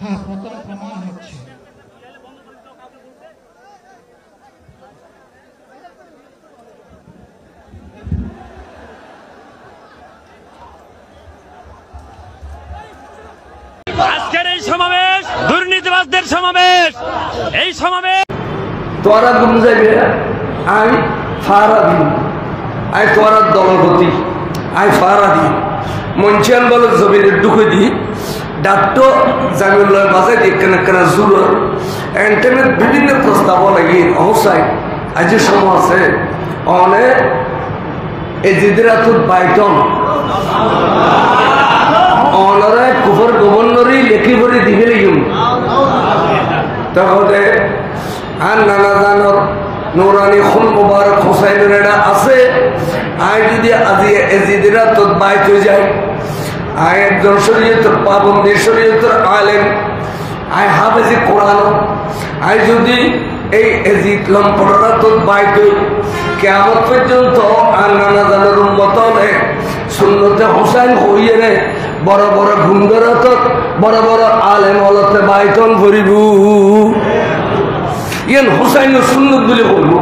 হ্যাঁ প্রথমে প্রমাণ হচ্ছে আজকের এই সমাবেশ দুর্নীতিবাজদের সমাবেশ। এই সমাবেশ তোরা গুম যাইবে আই ফারাদি আই তোরা দলপতি আই ফারাদি মঞ্চান বল জমিনের ঢুকে দি ডাক্তো জামিউল্লাহ বাজাই দিয়ে কেনা জুর এন্টারনেট বিভিন্ন প্রস্তাব লাগি অহসাই আজ সময় আছে অনে এজিদরাতুল বাইটন অনরে কুফর গভর্নরই লেখি ভরি দিবে লিখুন তাহলে আর নানা জানর নুরানি খুন মুবারক হুসাইনের এটা আছে আই যদি আজি এজিদরা তোর বাইত হয়ে যায় আই একজন শরীয়তের পাবন্দি শরীয়তের আলেম আই হাফেজি কোরআন আই যদি এই এজিদ লম্পটরা তোর বাইত হই কিয়ামত পর্যন্ত আর নানা জানর উম্মত হলে সুন্নতে হুসাইন হইয়ে রে বড় বড় গুন্ডরা তো বড় বড় আলেম হলতে বাইতন ভরিব ইয়ান হুসাইনের সুন্নত বলে বলবো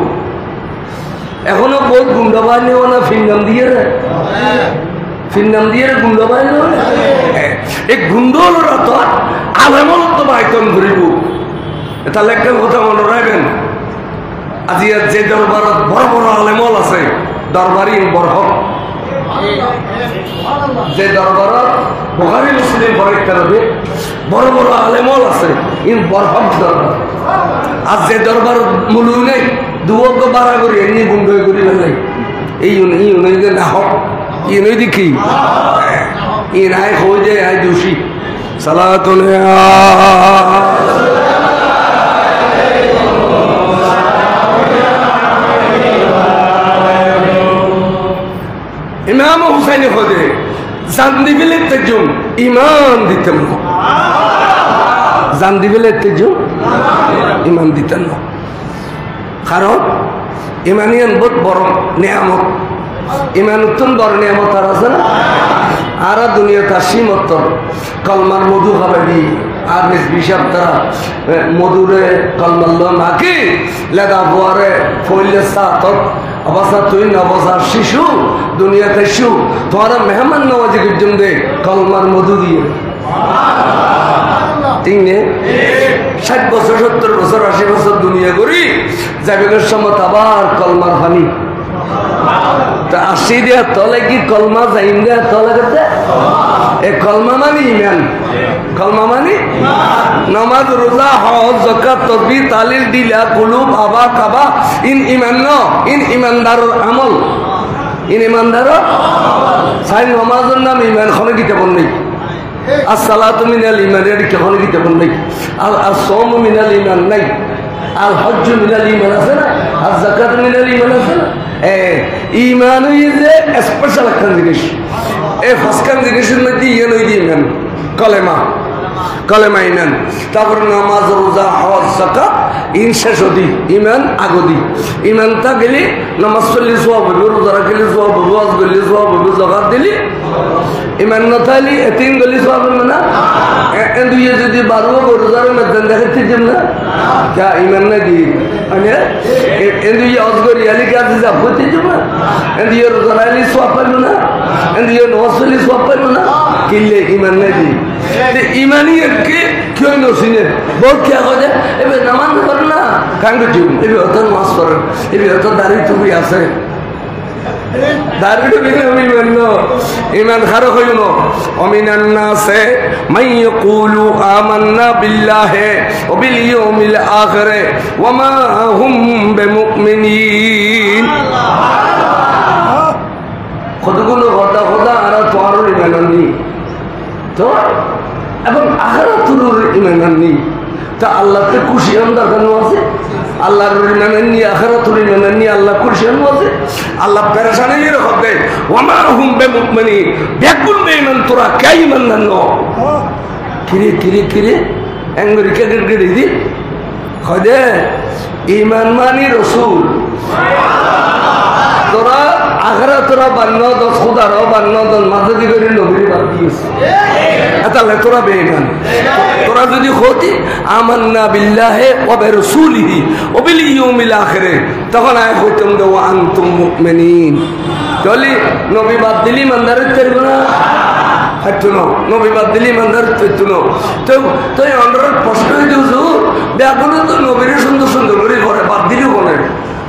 এখনো বহুত গুন্ডা বাহিনী না ফিননাম দিয়ে রে ফিননাম দিয়ে গুন্ডা বাহিনী এই গুন্ডরা তো আলেম হলত বাইতন ভরিব তাহলে একটা কথা মনে রাখবেন আজি যে দরবারত বড় বড় আলেমল আছে দরবারি বরহক যে দরবারত বুখারী মুসলিম পরীক্ষা হবে বড় বড় আলেমল আছে ইন বরহক দরবার আর যে দরবার মুলু নেই দুয়োগ বাড়া করি এমনি গুন্ড করি নাই এই ইউনিকে না হক ইউনি দেখি ই নাই হয়ে যায় আই দোষী সালাতুন ইমাম হুসাইন হদে জান দিবিলে তেজুম ইমান দিতেন না জান দিবিলে তেজুম ইমান দিতেন না কারণ ইমানিয়ান বহুত বড় নিয়ামত ইমান উত্তম বড় নিয়ামত আর আছে না আর দুনিয়া তার সীমত কলমার মধু খাবে দি আর বিষাব দ্বারা মধুরে কলমাল্ল নাকি লেদা বোয়ারে ফইলে সাতত অবস্থা তুই নবসার শিশু দুনিয়াতে শু তোমার মেহমান নওয়াজি গুজম দে কলমার মধু দিয়ে ঠিক নে 60 বছর 70 বছর 80 বছর দুনিয়া করি যাবেগের সময় আবার কলমার পানি তা 80 দিয়া তলে কি কলমা যাইম দিয়া তলে করতে এ কলমা মানে ইমান কলমা মানে নামাজ রোজা হজ যাকাত তাসবিহ তালিল দিলা কুলুব আবা কাবা ইন ইমান ন ইন ইমানদারর আমল ইন ইমানদারর সাই নামাজের নাম ইমান খনে কিতাব নেই আসসালাতু মিনাল ইমান এর খনে কিতাব নেই আল সাওমু মিনাল ইমান নাই আল হজ্জু মিনাল ইমান আছে না আর যাকাত মিনাল ইমান আছে না ইমান যে স্পেশাল একটা জিনিস এই ফাসকান জিনিসের মধ্যে ইয়ে নই দিয়ে ইমান কলেমা কলেমা ইমান তারপর নামাজ রোজা হজ যাকাত ইন শেষ হদি ইমান আগদি ইমানটা গেলি নামাজ পড়লে সওয়াব হবে রোজা রাখলে সওয়াব হবে হজ করলে সওয়াব হবে যাকাত দিলি ইমান না থাকলে তিন গলি সওয়াব হবে না দুই যদি 12 রোজার মধ্যে দেখাতে যাব না क्या ईमान ने दी अने इंदु ये अजगर याली क्या चीज़ आपको चीज़ ना इंदु ये रोज़ानाली स्वाप पर ना इंदु ये नौसली स्वाप पर ना किले ईमान ने दी ते ईमानी के क्यों नौसिने बहुत क्या हो जाए ये नमाज पढ़ना कांगो जीव ये होता मास्टर ये होता दारी तो भी आसे दारी तो भी नहीं बनना ईमान खारो कोई नो अमीनान ना से मैं यक़ूलु आमन्ना बिल्लाहि व बिल यौमिल आखिर व मा हुम बिमुमिनीन खुद को लो खुदा खुदा आरा तुआरो ईमान नहीं तो अब आखिरत तुरो ईमान नहीं तो अल्लाह ते खुशी अंदर करने वाले अल्लाह रुईमानी आखिरत रुईमानी अल्लाह खुशी अंदर वाले अल्लाह परेशानी ये रखते वमा हुम बिमुमिनीन बेकुल बेईमान तुरा क्या ईमान नन्नो किरे किरे किरे एंगरी क्या गिर दी खुदे ईमान मानी रसूल तुरा আখরা তোরা বান্ন দশ খুদারও বান্ন দশ মাঝে দি করে নবীর বাদ দিয়েছে তাহলে তোরা বেঈমান তোরা যদি হতি আমান্না বিল্লাহি ওয়া বিরাসূলিহি ওয়া বিল ইয়াউমিল আখির তখন আয় হইতাম দে ওয়া আনতুম মুমিনিন তাহলে নবী বাদ দিলি ইমানদারের তেরব না হাতুনো নবী বাদ দিলি ইমানদারের তেরতুনো তো তো অন্ডর প্রশ্ন দিউছো ব্যাগুলো তো নবীর সুন্দর সুন্দর করে ঘরে বাদ দিলিও কোনে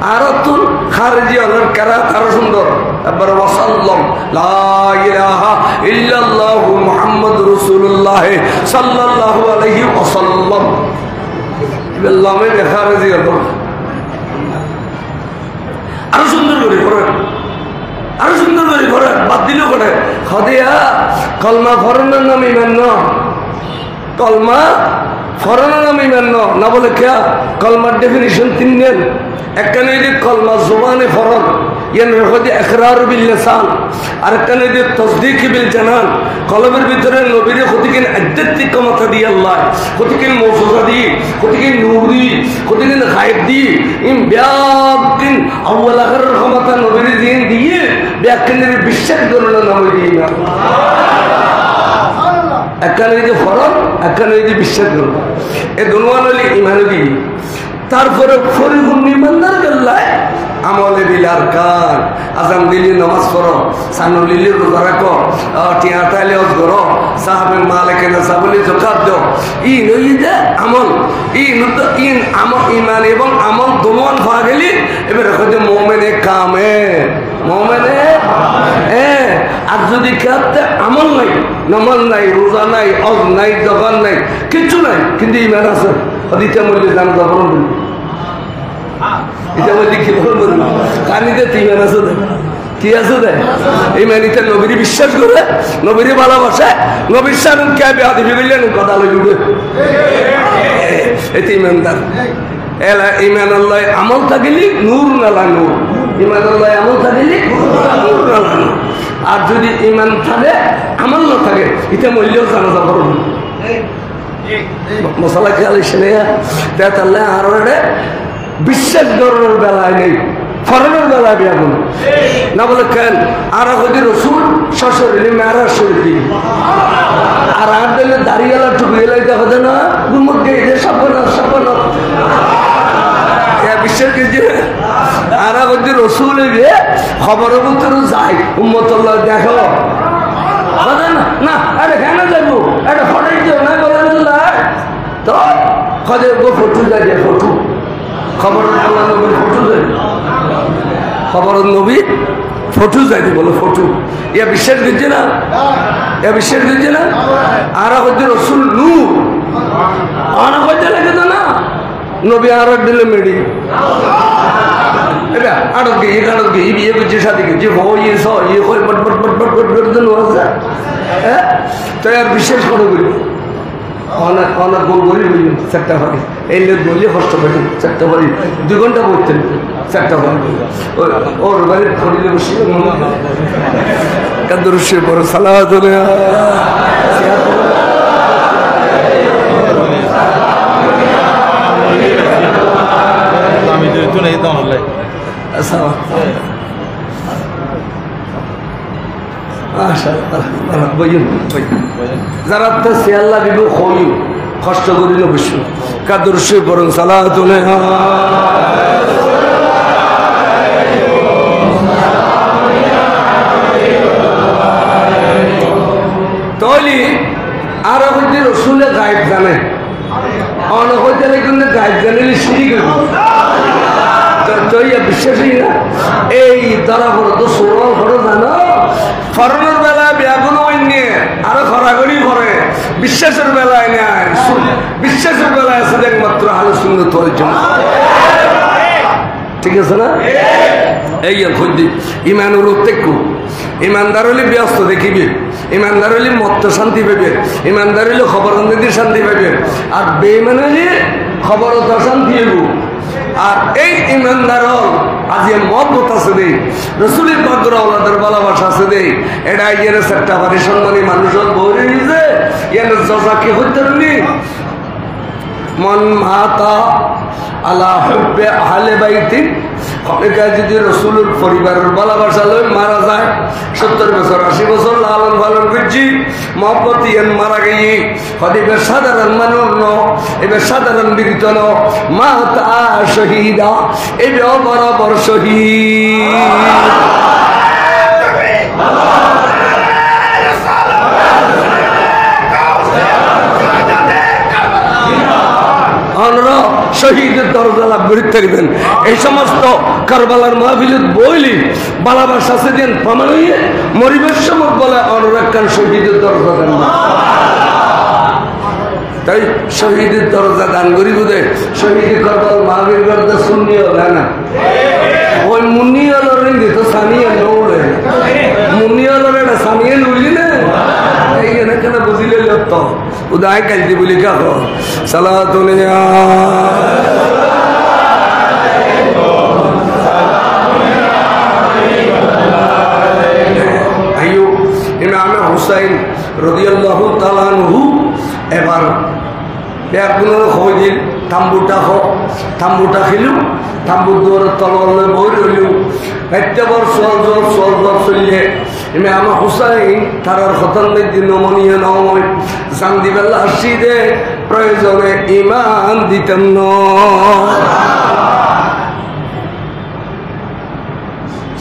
আর তুল খারেজি হলেন কারা আরো সুন্দর একবার ওয়াসাল্লাম লা ইলাহা ইল্লাল্লাহু মুহাম্মাদুর রাসূলুল্লাহ সাল্লাল্লাহু আলাইহি ওয়াসাল্লাম বিল্লামে খারেজি হল আরো সুন্দর করে করে আরো সুন্দর করে করে বাদ দিল করে খদিয়া কলমা ফরনের নাম ইমান ন কলমা ফরনের নাম ইমান না বলে কে কলমার ডেফিনিশন তিন নেন একখানে যদি কলমা জবানে ফরন ইয়ান রহদি ইকরার বিল লিসান আর একখানে যদি তাসদীক বিল জানান কলমের ভিতরে নবীর খতিকিন আধ্যাত্মিক ক্ষমতা দিয়ে আল্লাহ খতিকিন মওজুজা দিয়ে খতিকিন নূর দিয়ে খতিকিন গায়ব দিয়ে ইন বিয়াকিন আউয়াল আখিরের ক্ষমতা নবীর দিন দিয়ে বিয়াকিনের বিশ্বাস করল না নবী দিয়ে না একখানে যদি ফরন একখানে যদি বিশ্বাস করল এই দুনিয়া হলে ঈমান কি তারপরে ফরিগুন ইমানদার গল্লায় আমলে বিলার কান আজান দিলি নামাজ পড়ো সানু লিলি রোজা রাখো টিয়া তাইলে ওজ করো সাহাবে মালিকে না সাবলি যাকাত দাও ইন ওইদা আমল ইন আমল ঈমান এবং আমল দুনোন হয়ে গেলি এবারে কইতে মুমিনে কামে মুমিনে আর যদি কাতে আমল নাই নামাজ নাই রোজা নাই ওজ নাই যাকাত নাই কিছু নাই কিন্তু ঈমান আছে হদিতে মূল্য জান যাবন এটা বলি কি বলবো কানিতে তিমান আছে কি আছে দেয় এই মানিতে নবীর বিশ্বাস করে নবীর ভালোবাসে নবীর সামনে কে বেয়াদি বিগলেন কথা লইবে এতে ইমানদার এলা ইমান আল্লাহ আমল থাকিলি নূর নালা নূর ইমান আল্লাহ আমল থাকিলি নূর নালা নূর আর যদি ইমান থাকে আমল না থাকে এটা মূল্য জানা যাবে মশলা খেয়াল এসে দেখ আল্লাহ আরো বিশ্বাস করার বেলায় নেই ফরনের বেলায় বিয়া গুলো না বলে কেন আর হচ্ছে রসুল শ্বশুরি মেয়ার শরীর আর আর দিলে দাঁড়িয়েলা টুকরি এলাইতে হবে না গুমুর গিয়ে সপনা সপনা বিশ্বাস করছি আর হচ্ছে রসুল গিয়ে খবরের ভিতরে যাই উম্মতুল্লাহ দেখো না আরে কেন যাবো একটা ফটো দিও না বলে তো খদের ফটো যাই ফটো খবর নবীর ফটো দেয় খবর নবী ফটো যাইতে বলো ফটো ইয়া বিশ্বাস করছে না ইয়া বিশ্বাস করছে না আর হচ্ছে রসুল নূর আর হচ্ছে লাগে তো না নবী আর দিলে মেডি এটা আড়ত গিয়ে আড়ত গিয়ে বিয়ে করছে সাথে যে হো ইয়ে স ইয়ে হয় বট বট বট বট বট করে দেন হ্যাঁ তাই আর বিশ্বাস করে বলি অনেক অনেক গোল গলি বলি চারটা ভাগে এই লোক বললে কষ্ট পাই চারটা বাড়ি 2 ঘন্টা বলতেন চারটা ভাগ ওর বাড়ির খড়িলে বসে কাদরুশে বড় সালাত আমি তো নেই তো অনলাইন আচ্ছা যারা তো সিয়াল্লা দিব হইও কষ্ট করিল বিশ্ব কাদরশে বরং সালাত তলি আর হইতে রসুলে গায়েব জানে অনেক হইতে কিন্তু গায়েব জানিলে সিঁড়ি করব বিশ্বাসী না এই দ্বারা বড় তো সোনাল ঘর জানো ফরনের বেলায় বিয়াগুলো নিয়ে আরো খরাগড়ি করে বিশ্বাসের বেলায় নেয় বিশ্বাসের বেলায় আছে একমাত্র আলো সুন্দর তোর জন্য ঠিক আছে না এই খুঁজি ইমানুর উত্তেকু ইমানদার হলে ব্যস্ত দেখিবি ইমানদার হলে মত্ত শান্তি পাবে ইমানদার হলে খবর শান্তি পাবে আর বেইমান হলে খবর শান্তি হইব আর এই ইমানদার আজ মহব্বত আছে দেই রসুলের পাকের আওলাদের ভালোবাসা আছে দেই এটা ইয়ের একটা বাড়ি সম্মানী মানুষ বৌরে নিজে ইয়ের জজা কি হইতে মন মাতা আলা হুব্বে আহলে বাইতি অনেকে যদি রসুলের পরিবারের ভালোবাসা লই মারা যায় 70 বছর 80 বছর লালন পালন করছি মহব্বত ইয়ান মারা গিয়ে হদিবে সাধারণ মানুষ ন এবার সাধারণ বিরিত ন মাতা শহীদা এবার বরাবর শহীদ শহীদের দরজা লাভ করতে পারবেন এই সমস্ত কারবালার মাহফিলত বইলি ভালোবাসা সেদিন প্রমাণ হইয়ে মরিবের সময় বলে অনুরাখান শহীদের দরজা দেন না তাই শহীদের দরজা দান করি বোধে শহীদ কারবাল মাহফিল করতে শুনিও না ওই মুন্নিয়ালোর তো সানিয়ে নৌড়ে মুন্নিয়ালোর এটা সানিয়ে নইলি না এইখানে কেন বুঝিলে লত্ত উদয় কালতি বলি কাহ সালাতুল ইমাম হুসাইন রাদিয়াল্লাহু তাআলা আনহু এবার ব্যাগুলোর হইদিন থাম্বুটা খেলু থাম্বু দৌড় তললে বই রইলু একটা বর সোয়াল চলিয়ে ইমাম হুসাইন তারার খতন দিন নমনীয় নয় জান্দিবেল্লা আসি দে প্রয়োজনে ইমান দিতেন ন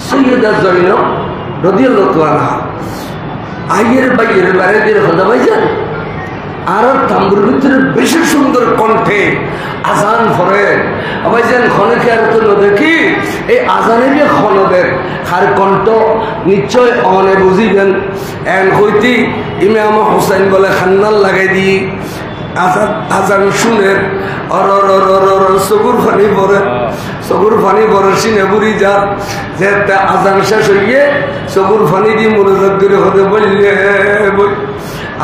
সৈয়দা জৈনব রাদিয়াল্লাহু তাআলা আইয়ের বাইয়ের বাইরে দিয়ে খোদা ভাইজান আর তাম্বুর ভিতরে বেশি সুন্দর কণ্ঠে আজান ভরে ভাইজান খনকে আর তো দেখি এই আজানেরই খনদের আর কণ্ঠ নিশ্চয় অনে বুঝিবেন এন হইতি ইমাম হুসাইন বলে খান্নাল লাগাই দি আজান শুনের চকুর ফানি পরে সিনে বুড়ি যার যে আজান শেষ হইয়ে চকুর ফানি দিয়ে মনোযোগ করে হতে বললে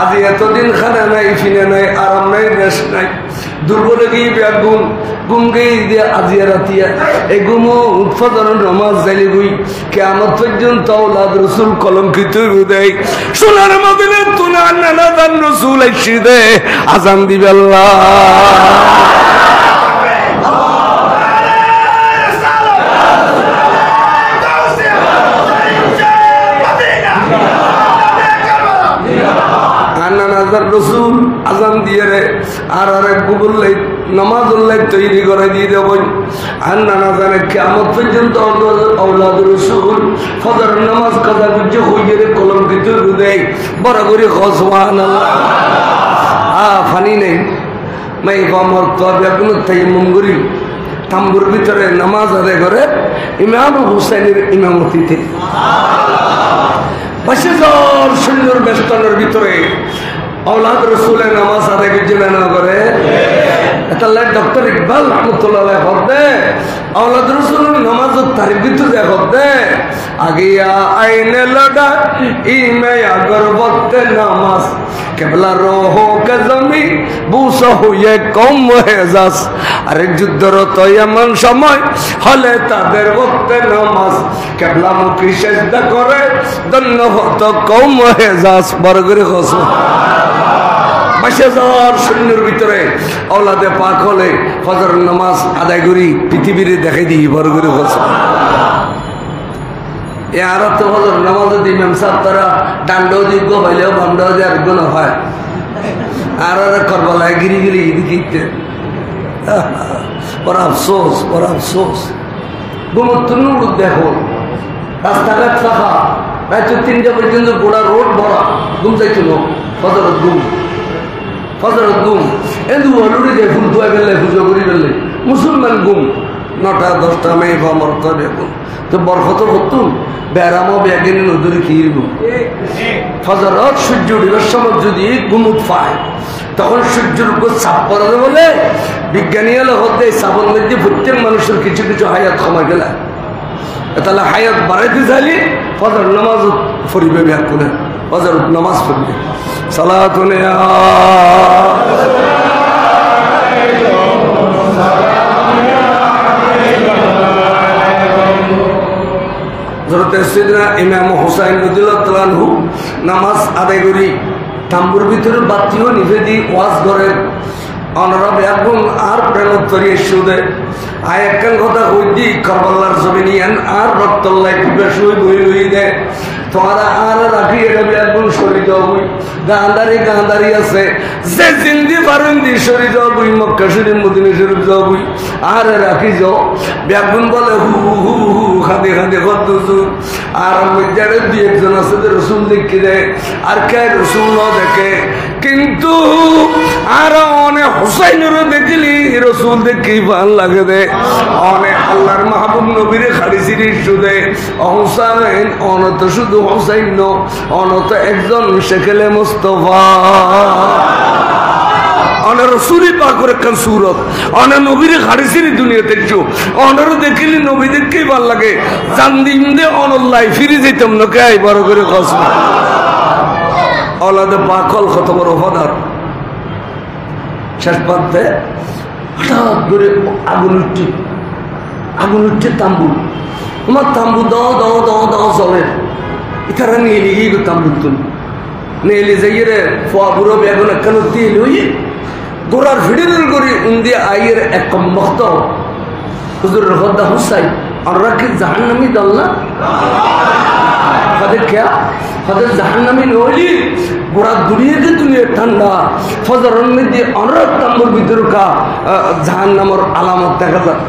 আজি এতদিন খানা নাই ফিনে নাই আরাম নাই রেস্ট নাই দুর্বলে গিয়ে গুম গিয়ে দিয়ে আজিয়া রাতিয়া এই গুমো উৎপাদন নমাজ জালি গুই কিয়ামত পর্যন্ত আওলাদ রাসূল কলঙ্কিত দেয় সোনার মদিনা তুনা নানা দান রাসূল আইসি দে আজান দিবে আল্লাহ রসুল আজান দিয়ে রে আর আরেক গুগল লাইট নামাজুল লাইট তৈরি করে দিয়ে দেবেন আর নানা জানে কিয়ামত পর্যন্ত আওলাদ রসুল ফজর নামাজ কাজা করছে হইয়ে রে কলঙ্কিত দেয় বড় করে সুবহানাল্লাহ ফানি নেই মাই বামর তো বেগুন তাইমুম করি তাম্বুর ভিতরে নামাজ আদায় করে ইমাম হুসাইনের ইমামতিতে বসে যাওয়ার সুন্দর বেষ্টনের ভিতরে औलाद रसूल नमाज आदे के ना करे তাহলে ডক্টর ইকবাল রহমতুল্লাহ হতে औलाद रसूल नमाज तारीफ तो दे হতে আগিয়া আইনে লডা ইমে अगर वक्त नमाज কেবলা রোহ কে জমি বুসা হয়ে কম হেজাস আরে যুদ্ধরত এমন সময় হলে তাদের ওয়াক্তে নামাজ কেবলা মুখী সেজদা করে দন্ন হতো কম হেজাস বরগরি খসু বসে যাওয়ার শূন্যের ভিতরে औलादे পাক হলে ফজর নামাজ আদায় করি পৃথিবীর দেখাই দিই বরগরি খসু এ আর তো ফজর নামাজ দি ইমাম সাহেব তারা ডান্ডো দিগ হইলেও বান্ডো দি আর গুণ হয় আর করবালায় গিরি গিরি দিতে বড় আফসোস গুমতুন দেখো রাস্তাঘাট ফাঁকা রাত 3টা পর্যন্ত গোড়া রোড ভরা ঘুম যাইছিল ফজরত গুম এন্দু অলুড়ি যায় ফুল ধোয়া ফেললে পুজো করি ফেললে মুসলমান গুম 9টা 10টা মেয়ে ভামর তবে গুম তো বরফত করতুম বেড়ামো ব্যাগিনী নদীর খিরব ফজরত সূর্য উঠিবার সময় যদি গুমুট পায় তখন সূর্যের উপর চাপ পড়াবে বলে বিজ্ঞানী হলে হতে চাপের মধ্যে প্রত্যেক মানুষের কিছু কিছু হায়াত কমা গেলে তাহলে হায়াত বাড়াইতে চাইলে ফজর নামাজ পড়িবে ব্যাগ করে ফজর নামাজ পড়বে সালাতুন ইমাম হুসাইন রাদিয়াল্লাহু তাআলা আনহু নামাজ আদায় করি তাম্বুর ভিতরে বাতিও নিভে দি ওয়াজ করেন অনরব এখন আর প্রেরত করি সুদে আয় একখান কথা কই দি কারবালার ছবি নিয়ে আর রক্তল্লাই পিপাস হই বই হই দে তোমরা আর রাখি এটা এখন শরীর হই গান্ধারি আছে যে জিন্দি পারেন দি শরীর হই মক্কা শরীফ মদিনা শরীফ যাবই আর রাখি যাও বেগুন বলে হু হু হু খাদে খাদে কত আর যারা দুই একজন আছে যে রসুল দেখে দেয় আর কে রসুল ন দেখে কিন্তু আর অনেক হুসাইনেরও দেখিলি রসুল দেখি ভাল লাগে দে অনেক আল্লাহর মাহবুব নবীরে খালি সিরিজ শুধে হুসাইন অনত শুধু হুসাইন ন অনত একজন শেখেলে মুস্তফা অনেক রসুলি পাকের একখান সুরত অনেক নবীরে খালি সিরি দুনিয়া দেখছো অনেরও দেখিলি নবী দেখেই ভাল লাগে জান দিন দে অনল্লাই ফিরে যেতাম না কে বড় করে কষ্ট অলাদে পাকল কত বড় হদার শেষ পাতে হঠাৎ করে আগুন উঠছে তাম্বু তোমার তাম্বু দাও চলে ইতারা নিয়ে লিগেই তাম্বু তুল নিয়ে যাইয়ে রে ফোয়া বুড়ো বেগুন একখান দিয়ে লই গোড়ার ভিড়ির করি উন্দিয়ে আইয়ের এক কম ভক্ত হুজুরের হদ্দা হুসাই আর রাখি জাহান্নামি দল না তাদের খেয়া তাদের জাহান্নামি নইলি গোড়া দুনিয়া ঠান্ডা ফজরের মধ্যে অনেক তাম্বুর ভিতরে কা জাহান্নামর আলামত দেখা যায়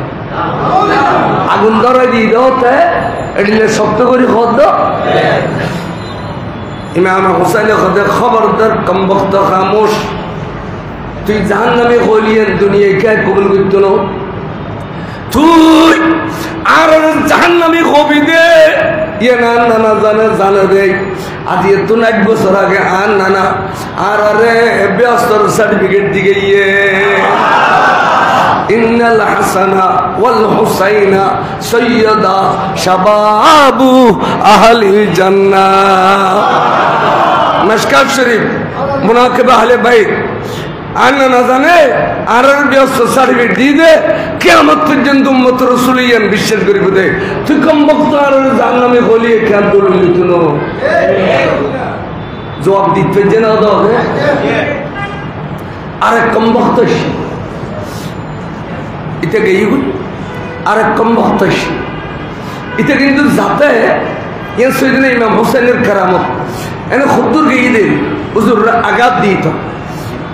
আগুন ধরাই দিয়ে দেওয়াতে এটিলে শক্ত করে হদ্দ ইমাম হুসাইনে হদে খবরদার কম ভক্ত খামোশ তুই জাহান্নামে হলিয়েন দুনিয়ায় কে কবুল করতো না তুই আর জাহান্নামে হবি দে ইয়ে নানা জানে রে আজ তো 1 বছর আগে আর নানা আর আরে ব্যস্তর সার্টিফিকেট দিকে ইয়ে ইন্নাল হাসানা ওয়াল হুসাইনা সাইয়্যিদা শাবাবু আহলিল জান্নাহ মিশকাত শরীফ মুনাকিব আহলে বাইত আর না জানে আর ব্যস্ত সার্টিফিকেট দিয়ে দে কিয়ামত পর্যন্ত উম্মত রাসূলিয়ান বিশ্বাস করিব দে তুই কম বক্ত আর জাহান্নামে গলিয়ে কেন দলিল তুনো জবাব দিতে জেনা দাও আর কম বক্ত এটা গেইগুল আর কম বক্ত এটা কিন্তু যাতে ইয়ে সৈয়দনা ইমাম হোসেনের কারামত এনে খুদ্দুর গিয়ে দে হুজুররা আঘাত দিত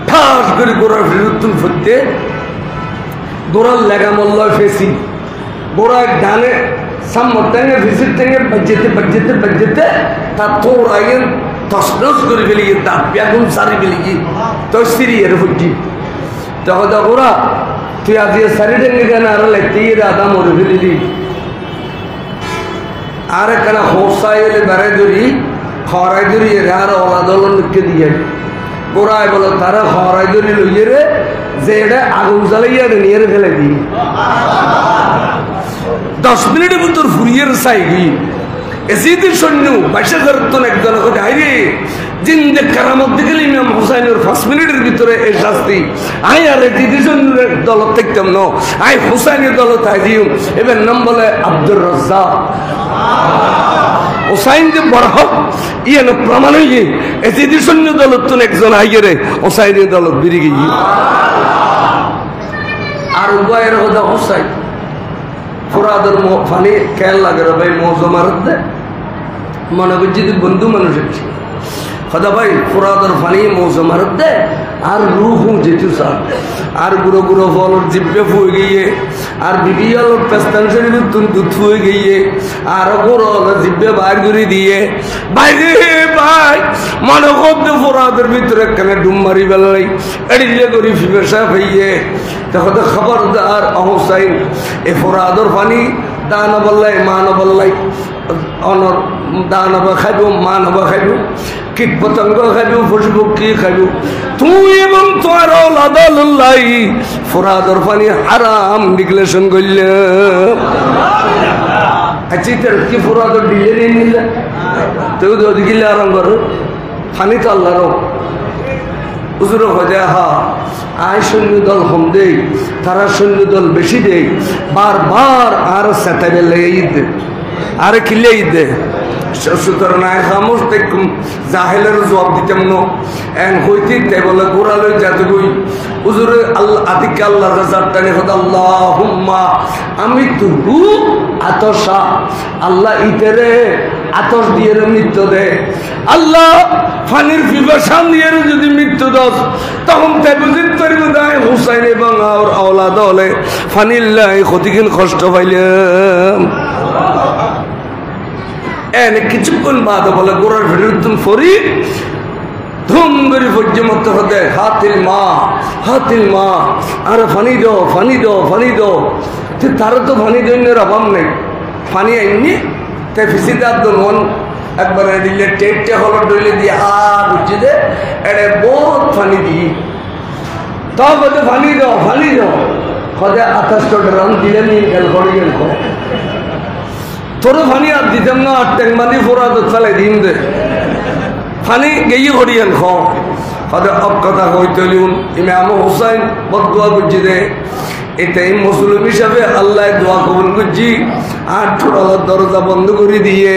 ঠাস করে গোড়ার ফিরুত্তুল ফুটতে গোড়ার লেগা মল্ল ফেসি গোড়ার ডানে সাম্মর টেঙে ভিসির টেঙে বাজ্যেতে তার তোর আগে তসনস করে ফেলি তার বেগুন সারি ফেলি তো সিরিয়ার ফুটি তখন গোড়া তুই আজ সারি টেঙে কেন আরো লাগতে আদা মরে ফেলি আর কেন হোসাই বেড়াই ধরি খরাই ধরি আর অলাদলকে দিয়ে গোড়ায় বলো তারা খরাই ধরি লইয়ে রে যে এটা আগুন জ্বালাইয়া নিয়ে ফেলে দিই 10 মিনিটের ভিতর ফুরিয়ে চাই গি এসিদের সৈন্য 22,000 টন একজন হাইরে জিন্দে কারামত দেখে ইমাম হুসাইনের 5 মিনিটের ভিতরে এই শাস্তি আই আর দিদির সৈন্যের দল থাকতাম ন আই হুসাইনের দল তাই দিও এবার নাম বলে আব্দুর রাজ্জাক হুসাইন যে বড় হক ইয়ে না প্রমাণ হয়ে এসিদের সৈন্য দল তো একজন আইয়ে রে হুসাইনের দল বেরিয়ে গিয়ে আর উভয়ের হদা হুসাইন ফুরাদের ফানি খেয়াল লাগে রে ভাই মৌজমার মনে করছি তুই বন্ধু মানুষের হদা ভাই ফুরাদের ফানি মৌজমার আর রুহ যেতু স্যার আর গুঁড়ো গুঁড়ো ফল জিব্বে ফুয়ে গিয়ে আর বিবি হল পেস্তান শরীফের দুধ ফুয়ে গিয়ে আর গুঁড়ো হলো জিব্বে বাইর করে দিয়ে বাইরে ভাই মনে করতে ফুরাদের ভিতরে কেন ডুম মারি বেলাই এড়িয়ে করি ফিবেসা হইয়ে তখন খবরদার অহসাইন এ ফুরাদর ফানি দান বললাই মান বললাই অনর দান খাইব মান খাইব কীট পতঙ্গ খাইব পশু পক্ষী খাইব তুই এবং তোমার লাদাল্লাই ফুরাদর পানি হারাম ডিক্লেশন করলে আচ্ছা কি ফুরাদর দিলে নিয়ে নিলে তুই যদি গিলে আরাম করো ফানি তো আল্লাহর হুজুর হয়ে হা আয় সৈন্য দল কম দেই তারা সৈন্য দল বেশি দেই বারবার আর সেটাবে লেগে দে আর কিলে দে সুতরাং খামোশ দেখুন জাহেলের জবাব দিতাম না এন হইতে তাই বলে গোড়ালই যাতে কই হুজুর আল্লাহ আদিকে আল্লাহ রাজারটানে হদ আল্লাহুম্মা আমি তুহু আতশা আল্লাহ ইতেরে আতশ দিয়ে মৃত্যু দে আল্লাহ ফানির পিপাসান দিয়ে যদি মৃত্যু দস তখন তাই বুঝিত করিব দায় হুসাইন এবং আর আওলাদ হলে ফানিল্লাহ ক্ষতিহীন কষ্ট পাইলাম এনে কিছুক্ষণ বাদ বলে গোড়ার ভেতর তুমি ফরি ধুম করে পর্যন্ত হতে হাতিল মা আর ফানি দো ফানি দো ফানি দো তারও তো ফানি দৈন্যের অভাব নেই ফানি আইনি তাই ফিসিদার তো মন একবারে দিলে টেটে হলো ডইলে দিয়ে আর উঠছে দে এড়ে বহুত ফানি দিই তবে ফানি দো হতে 28 রান দিলে নিয়ে গেল করে গেল তোরও ফানি আর দিতাম না আর টেংবাদি ফোরা তো চালাই দিন দে ফানি গেয়ে করিয়েন হতে অব কথা কইতলিউন ইমাম হুসাইন বদুয়া করছি দে এটাই মুসলিম হিসাবে আল্লাহ দোয়া কবুল করছি আর ঠোঁটালার দরজা বন্ধ করে দিয়ে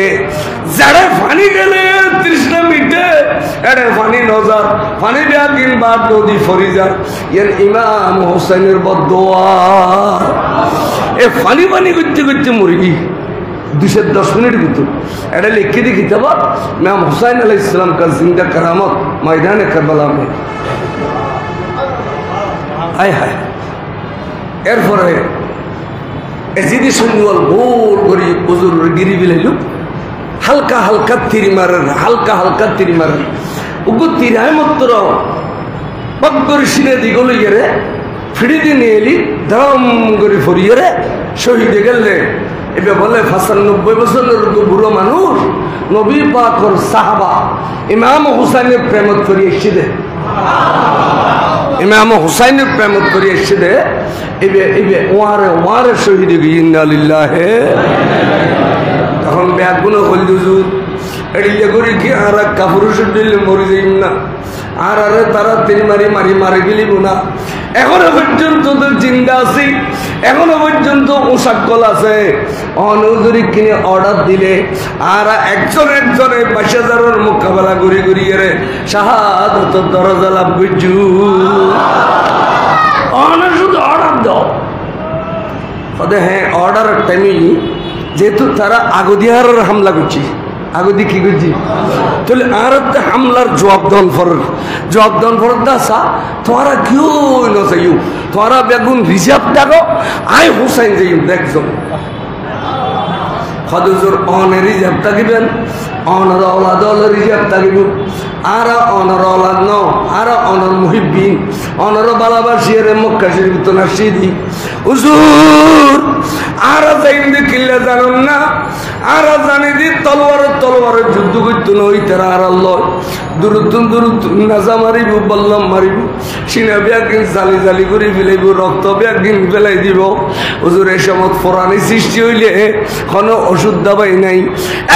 যারা ফানি গেলে তৃষ্ণা মিটে এড়ে ফানি নজার ফানি দেয়া কিংবা নদী ফরিজার এর ইমাম হুসাইনের বদুয়া এ ফানি করতে মুরগি 210 মিনিট ভিতর এটা লিখে দিয়ে কিতাব ইমাম হুসাইন আলাইহিস সালাম का जिंदा करामत मैदान करबला में हाय हाय এরপরে এজিদি সুন্দর গোল করে হুজুর গিরি বিলাইল হালকা তীর মারেন উগো তীরায় মাত্র বক্কর সিনে দিগল গেরে ফিড়ি দিয়ে নিয়ে এলি ধম করে ফরিয়ে রে শহীদে গেলে এবার বলে 95 বছরের বুড়ো মানুষ নবী পাকর সাহাবা ইমাম হুসাইনের প্রেমত করিয়ে এসে দে ইমাম হুসাইনের প্রেমত করিয়ে এসে দে এবে ওয়ারে শহীদ ইন্না লিল্লাহি তখন ব্যাগুলো হল হুজুর এড়িয়ে করি কি আর কাপুরুষের দিলে মরে যাইম না আর আরে তারা তিনি মারি গেলিব না এখনো পর্যন্ত তো জিন্দা আছি এখনো পর্যন্ত ওষাকল আছে অনুজুরি কিনে অর্ডার দিলে আর একজনের 22,000 মোকাবেলা করি রে শাহাদত দরজা লাভ করছু শুধু অর্ডার দাও হ্যাঁ অর্ডারের টাইমে যেহেতু তারা আগদিয়ার হামলা করছি আগদি কি করছি তাহলে আর হামলার জবাব দন ফর দাসা তোরা কেউ না চাইও তোরা বেগুন রিজার্ভ দেখো আই হুসাইন যাই দেখছো হদুজুর অনে রিজার্ভ থাকিবেন অনর ওলাদ রিজার্ভ থাকিব আর অনর ওলাদ ন আর অনর মুহিব্বিন অনর বালাবাসিয়ার মক্কা শরীফ তো নাসিদি হুজুর আর যাইম দেখিলে জানুন না আর জানি দি তলোয়ার যুদ্ধ করতো না ওই তারা আর আল্লাহ দূরত্ব নাজা মারিব বল্লম মারিব সিনা ব্যাগিন জালি করে ফেলাইব রক্ত ব্যাগিন ফেলাই দিব হুজুর এই সময় ফোরানি সৃষ্টি হইলে কোনো ওষুধ দাবাই নাই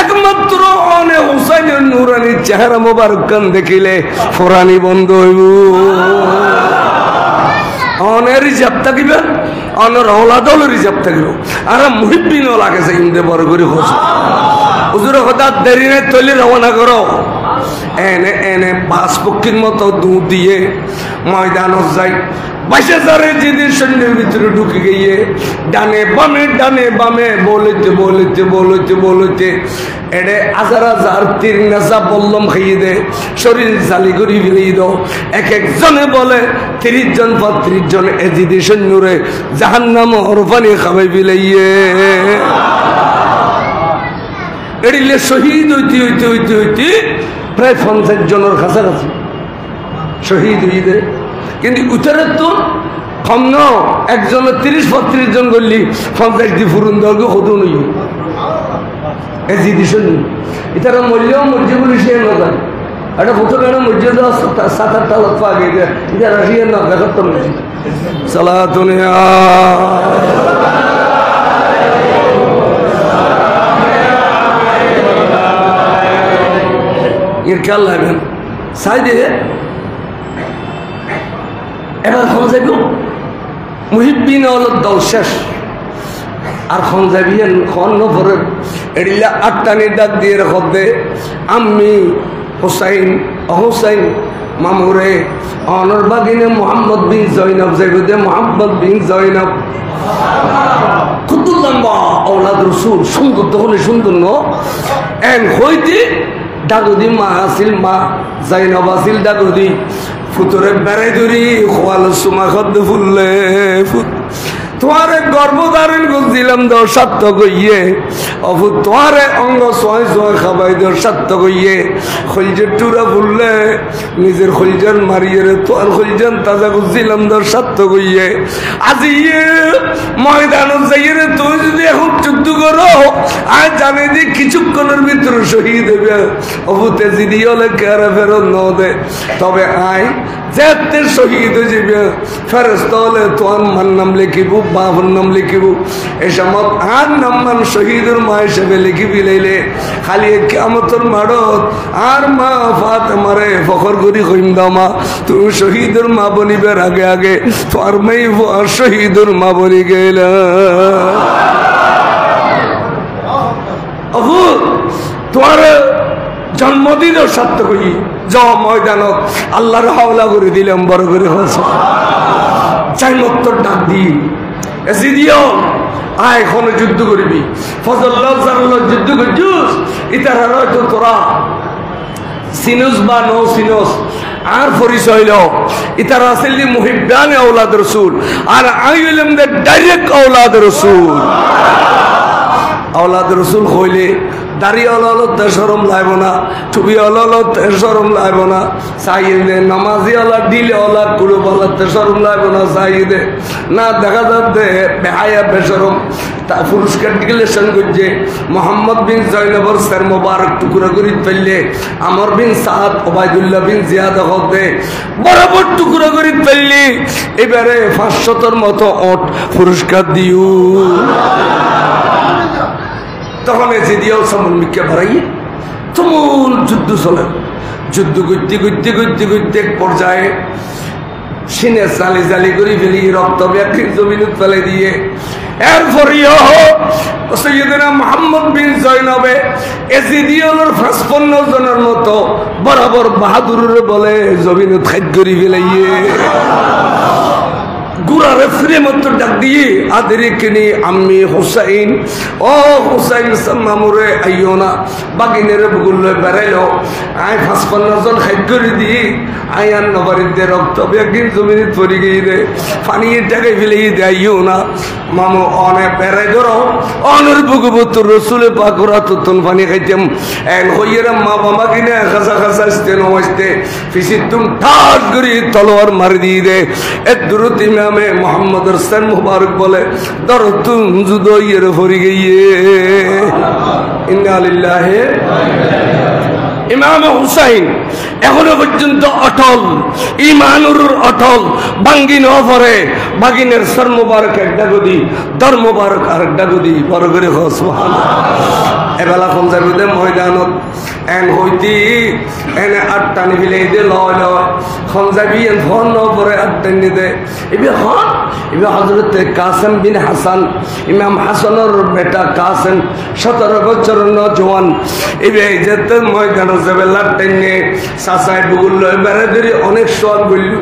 একমাত্র অনে হুসাইনের নুরানির চেহারা মোবারক কান দেখিলে ফোরানি বন্ধ হইব অনের রিজার্ভ থাকিবেন অনর ওলাদল রিজার্ভ থাকিব আর মুহিব্বিনও লাগে যে ইন্দে বড় করে হোস হুজুর হঠাৎ দেরি নেই তৈলি রওনা করো এনে বাস পক্ষীর মতো দুধ দিয়ে ময়দানত যাই 22,000 জিদের সৈন্যের ভিতরে ঢুকে গিয়ে ডানে বামে বলতে এডে হাজার তীর নেশা বললাম খাইয়ে দে শরীর জালি করি ফেলিয়ে দাও একজনে বলে 30 জন 35 জন এজিদি সৈন্যরে জাহান্নাম হরফানি খাবাই ফেলাইয়ে এড়িলে শহীদ হইতে প্রায় 50 জনের কাছাকাছি শহীদ হইতে কিন্তু উত্তরে তো কম ন একজনের 30-35 জন করলি 50 দি ফুরুন দর্গ হতো নই এজিদি শুনি এটারা মর্জি বলি সে নয় একটা ফটো কেন মসজিদ 7-8 লক্ষ আগে এটা রাশিয়ার না দেখাতো মসজিদ সালাতুনিয়া এর খেয়াল লাগবেন সাইডে এবার ক্ষমা যাইব মুহিব্বিন দল শেষ আর খন যাবিয়েন খন নফরের এডিলা আটটানি ডাক দিয়ে রেখে আমি হুসাইন হুসাইন মামুরে অনর বাগিনে মোহাম্মদ বিন জৈনব যাইবে মোহাম্মদ বিন জৈনব কত লম্বা ঔলাদ রসুল সুন্দর তো হলে সুন্দর ন এন হইতে ডাগুদি মা আসিল মা জৈনব আসিল ডাগুদি ফুতরে বেড়াই ধরি খোয়াল সুমা খদ্দ ফুললে তোমারে গর্ভধারণ করছিলাম দর সার্থক হইয়ে অভু তোমারে অঙ্গ ছয় ছয় খাবাই দর সার্থক হইয়ে খলজের টুরা ফুললে নিজের খলজান মারিয়ে রে তোমার খলজান তাজা করছিলাম দর সার্থক হইয়ে আজি ময়দানত যাইয়ে রে তুমি যদি এখন যুদ্ধ করো আর জানে যে কিছুক্ষণের ভিতরে শহীদ দেবে অভুতে যদি হলে কেরা ফেরত ন দে তবে আয় যেতে শহীদ হয়ে যাবে ফেরস্ত হলে তোমার মার নাম লিখিব বাবার নাম লিখিব এই সময় আর নাম্মান শহীদের মা হিসেবে লিখিবি লাইলে খালি কিয়ামতের মাড়ত আর মা ফাত মারে ফখর করি কইম দাও মা তুমি শহীদের মা বনিবার আগে আগে তোমার মাই আর শহীদের মা বনি গেল তোমার জন্মদিনও সার্থক হই যাও ময়দানত আল্লাহর হাওলা করে দিলাম বড় করে হয়েছে চাই মত্তর ডাক দিই এসি দিও আয় এখনো যুদ্ধ করবি ফজল্লাহ যুদ্ধ করছিস ইতার হয়তো তোরা সিনুস বা নো সিনুস আর পরিচয় লো ইতার আসলে মুহিব্বান আওলাদ রাসূল আর আই হইলাম দে ডাইরেক্ট আওলাদ রাসূল আওলাদ রাসূল কইলে দাড়ি অললত শরম লাগব না টুপি অললত শরম লাগব না চাইদে নামাজি আলা দিলে ওলা কুড়ো বলাতে শরম লাগব না চাইদে না দেখা যাচ্ছে বেহায়া বেশরম তা পুরস্কার ডিক্লেরেশন করছে মোহাম্মদ বিন জৈনবর স্যার মোবারক টুকরা করি ফেললে আমর বিন সাদ ওবায়দুল্লাহ বিন জিয়াদ হতে বরাবর টুকরা করি ফেললি এবারে 500 মতো ওট পুরস্কার দিও তখন এসে দিয়েও সমন্বিকা বাড়াই তুমুল যুদ্ধ চলে যুদ্ধ করতে করতে করতে করতে এক পর্যায়ে সিনে চালি চালি করে ফেলি রক্ত ব্যাখ্যা জমিনত ফেলে দিয়ে এরপরেও সৈয়দনা মোহাম্মদ বিন জৈনবে এজিদিয়লের 55 জনের মতো বরাবর বাহাদুরের বলে জমিনত খাদ্য করে ফেলাইয়ে গুরারে ফিরে মাত্র ডাক দিয়ে আদেরে কিনি আমি হুসাইন ও হুসাইন মামুরে আইও না বাগিনের বুগুল বেড়াইল আয় 55 জন খাদ্যরি দিয়ে আয়ান নবারিতে রক্ত একদিন জমিনে পড়ে গিয়ে রে পানি টাকাই ফেলে আইও না মামু অনেক বেড়াই ধরো অনের বুকুবুত্তর রসুলে পাকুরা তুতন পানি খাইতাম এন হইয়েরা মা বাবা কিনে খাসা খাসা আসতে নমাসতে ফিসি তুম ঠাস করি তলোয়ার মারি দিয়ে দে এর দূরত ইমামে মোহাম্মদ রসেন মুবারক বলে ধরো তুম জুদো ইয়ের ভরি গিয়ে ইন্না লিল্লাহি ইমাম হুসাইন এখনো পর্যন্ত অটল ইমানুর অটল ভাঙ্গি ন পরে বাগিনের সর মুবারক একটা গদি দর মুবারক আর একটা গদি বড় করে এবেলা কোন যাবে ময়দানত এন হইতি এনে আটটানি ফেলে দে লয় লয় খন যাবি এন ফোন ন পরে আটটানি দে এবে হন এবে হযরত কাসেম বিন হাসান ইমাম হাসানের বেটা কাসেম 17 বছরের নজওয়ান এবে যেতে ময়দান যাবে লাটটানি সাসাই বুগুল লয় বেড়ে ধরে অনেক সোয়াল বলল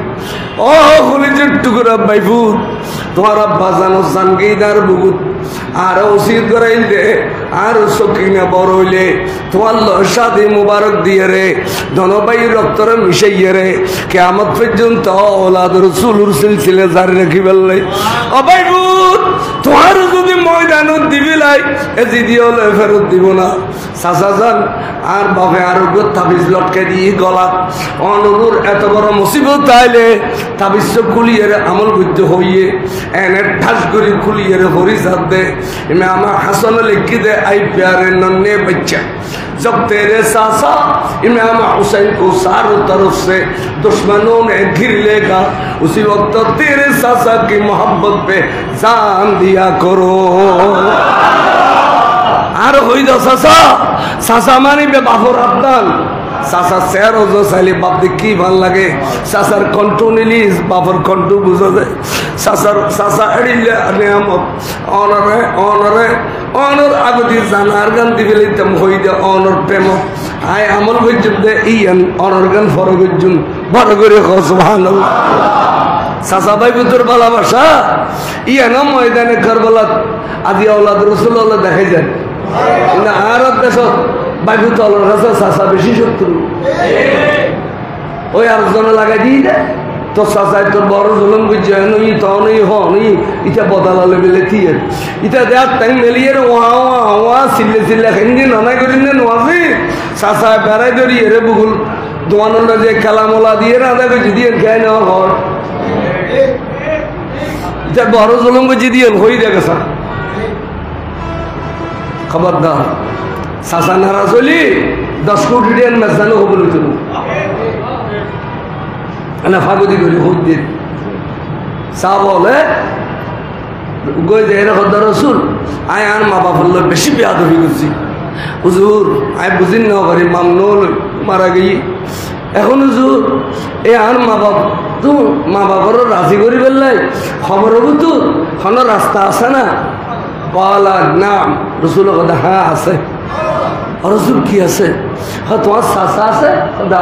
ও কলিজের টুকরা বাইফুর তোমার আব্বা জানো জানগিদার বুগুত আর উচিত করাইল দে আর সকিনা বড় হইলে তোমার শাদি মুবারক দিয়ে রে ধনবাই রক্তরে মিশাইয়ে রে কিয়ামত পর্যন্ত ওলাদ রাসূলুর সিলসিলা জারি রাখি ফেললে অবাইবুত তোমার যদি ময়দানত দিবিলাই এজি দিওলে ফেরত দিব না সাসাজান আর বাপে আর তাবিজ লটকে দিয়ে গলা অনুরুর এত বড় মুসিবত আইলে তাবিজ খুলিয়ে আমল বুদ্ধ হইয়ে এনে ঠাস করে খুলিয়ে হরি সাদ दे इमाम हसन लिख दे आई प्यारे नन्हे बच्चा जब तेरे सासा इमाम हुसैन को चारों तरफ से दुश्मनों ने घिर लेगा उसी वक्त तेरे सासा की मोहब्बत पे जान दिया करो আর হইল চাচা চাচা মানে বাপর আবদাল চাচা চেয়ার ওজো চাইলে বাপ দেখি ভাল লাগে চাচার কণ্ঠ নিলিস বাপর কণ্ঠ বুঝা যায় সাসা এড়িলে নিয়ামত অনরে অনরে অনর আগতি জানার গান দিবে লিতাম হই দে অনর প্রেম আয় আমল গজ্জুম দে ইয়ান অনর গান ফর গজ্জুম বড় করে সুবহানাল্লাহ সাসা ভাই বুতর ভালোবাসা ইয়ান ময়দানে কারবালাত আদি আওলাদ রাসূলুল্লাহ দেখাই যায় কিন্তু আর দেশ বাইবু তলর কাছে সাসা বেশি শত্রু ওই আরেকজনে লাগাই দিয়ে দেয় তোর চাচাই তোর বড় জলম বুঝছে নই তনই হনই ইটা বদালালে বেলে দিয়ে ইটা দেয়ার টাইম মেলিয়ে ওয়া ওয়া ওয়া সিল্লে সিল্লে খেঙ্গি নানাই করি না নোয়াজি চাচাই বেড়াই ধরি এরে বুকুল দোয়ানোর যে খেলামোলা দিয়ে না আদা করছি দিয়ে খেয়ে নেওয়া ঘর ইটা বড় জলম বুঝি দিয়ে হই দেখে স্যার খবরদার চাচা নারা চলি 10 কোটি টাকার মেজানো হবো তুমি না ফাগুদি করি ভোট দিন চা বলে গই যে এরকম রসুল আয় আর মা বাবার লোক বেশি বেয়াদবি করছি হুজুর আয় বুঝিন না পারি মামনুল মারা গেই এখন হুজুর এ আর মা বাপ তো মা বাবারও রাজি করি বেললাই খবর হবো তো কোনো রাস্তা আছে না পালা নাম রসুল কথা হ্যাঁ আছে রসুল কি আছে হ্যাঁ তোমার চাচা আছে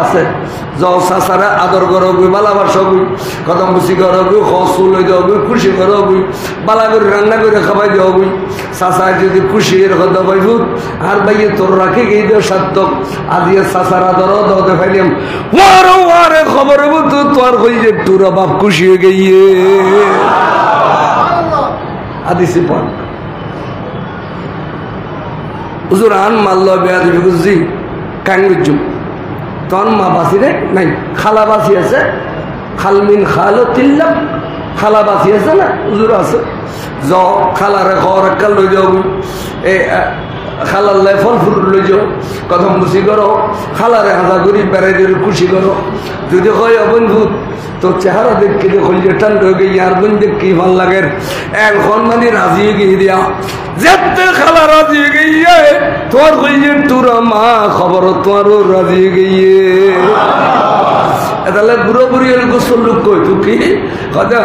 আছে যাও চাচারা আদর করবি ভালোবাসবি কদম বুসি করবি হসুল হয়ে যাবি খুশি করবি বালা করে রান্না করে খাবাই যাবি চাচা যদি খুশি এরকম পাইব আর ভাইয়ে তোর রাখি গিয়ে দেও সার্থক আদিয়ে চাচার আদর দে ফাইলাম ওয়ারে ওয়ারে খবর হবো তো তোর হয়ে যে তোরা বাপ খুশি হয়ে গিয়ে আদিসি পর হুজুর আন মাল্ল বেয়াদবি বুঝছি কাঙ্গুজুম তখন মা বাসি রে নাই খালা বাসি আছে খালমিন খালো তিল্লাম খালা বাসি আছে না হুজুর আছে য খালারে ঘর একটা লই যাও এই খালাল্লাই ফল ফুল লই যাও কদম বুসি করো খালারে হাজা করি বেড়াই ধরে খুশি করো যদি হয় বন্ধু তোর চেহারা দেখে দেখল যে ঠান্ডা হয়ে গিয়ে আর বোন দেখ কি ভাল লাগে এখন মানে রাজি গিয়ে দিয়া যেতে খালা রাজি গিয়ে তোর কইয়ে তোরা মা খবর তোমারও রাজি গিয়ে তাহলে বুড়ো বুড়ি গোসল লোক কই তু কি কথা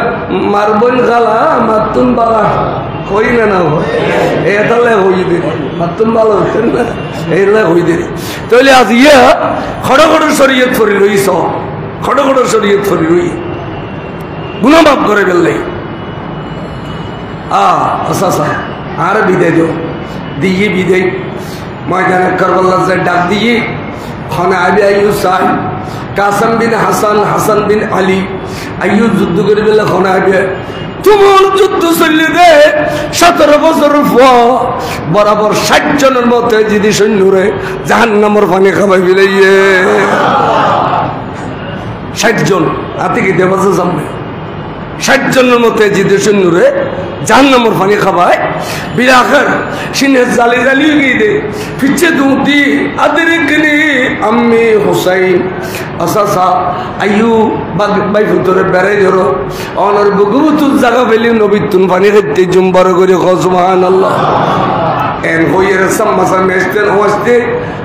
মারবন খালা মাতুন বালা কই না না এতালে হই দে মাতুন বালা হচ্ছেন না এইলে হই দে তাহলে আজ ইয়া খড় খড় শরীয়ত ফরি লইছ খড় খড় শরীয়ত ফরি লই গুনাহ মাফ করে ফেললে আচ্ছা আর বিদায় দিও দিয়ে বিদায় ময়দানে কারবালা যে ডাক দিয়ে খানা আবি আইয়ু সাই কাসম বিন হাসান হাসান বিন আলী আইয়ু যুদ্ধ করে বেলা খানা আবি তুমুল যুদ্ধ চললে দে 17 বছর বরাবর 60 জনের মধ্যে যদি সৈন্যরে জাহান্নামের পানি খাবাই ফেলাইয়ে 60 জন হাতে কি দেবাছে সামনে 60 জনের মধ্যে যদি সৈন্যরে জাহান্নামের পানি খাবায় বিরাখের সিনে জালি জালি গিয়ে দে পিছে দুটি আদরিকনি আম্মি হুসাইন আসাসা আইয়ু বাই ভিতরে বেড়াই ধরো অনর বুগুতুল জায়গা পেলি নবীতুন পানি খেতে জুম্বার করে সুবহানাল্লাহ এন হইয়ের সাম্মাসা মেস্তেন হস্তে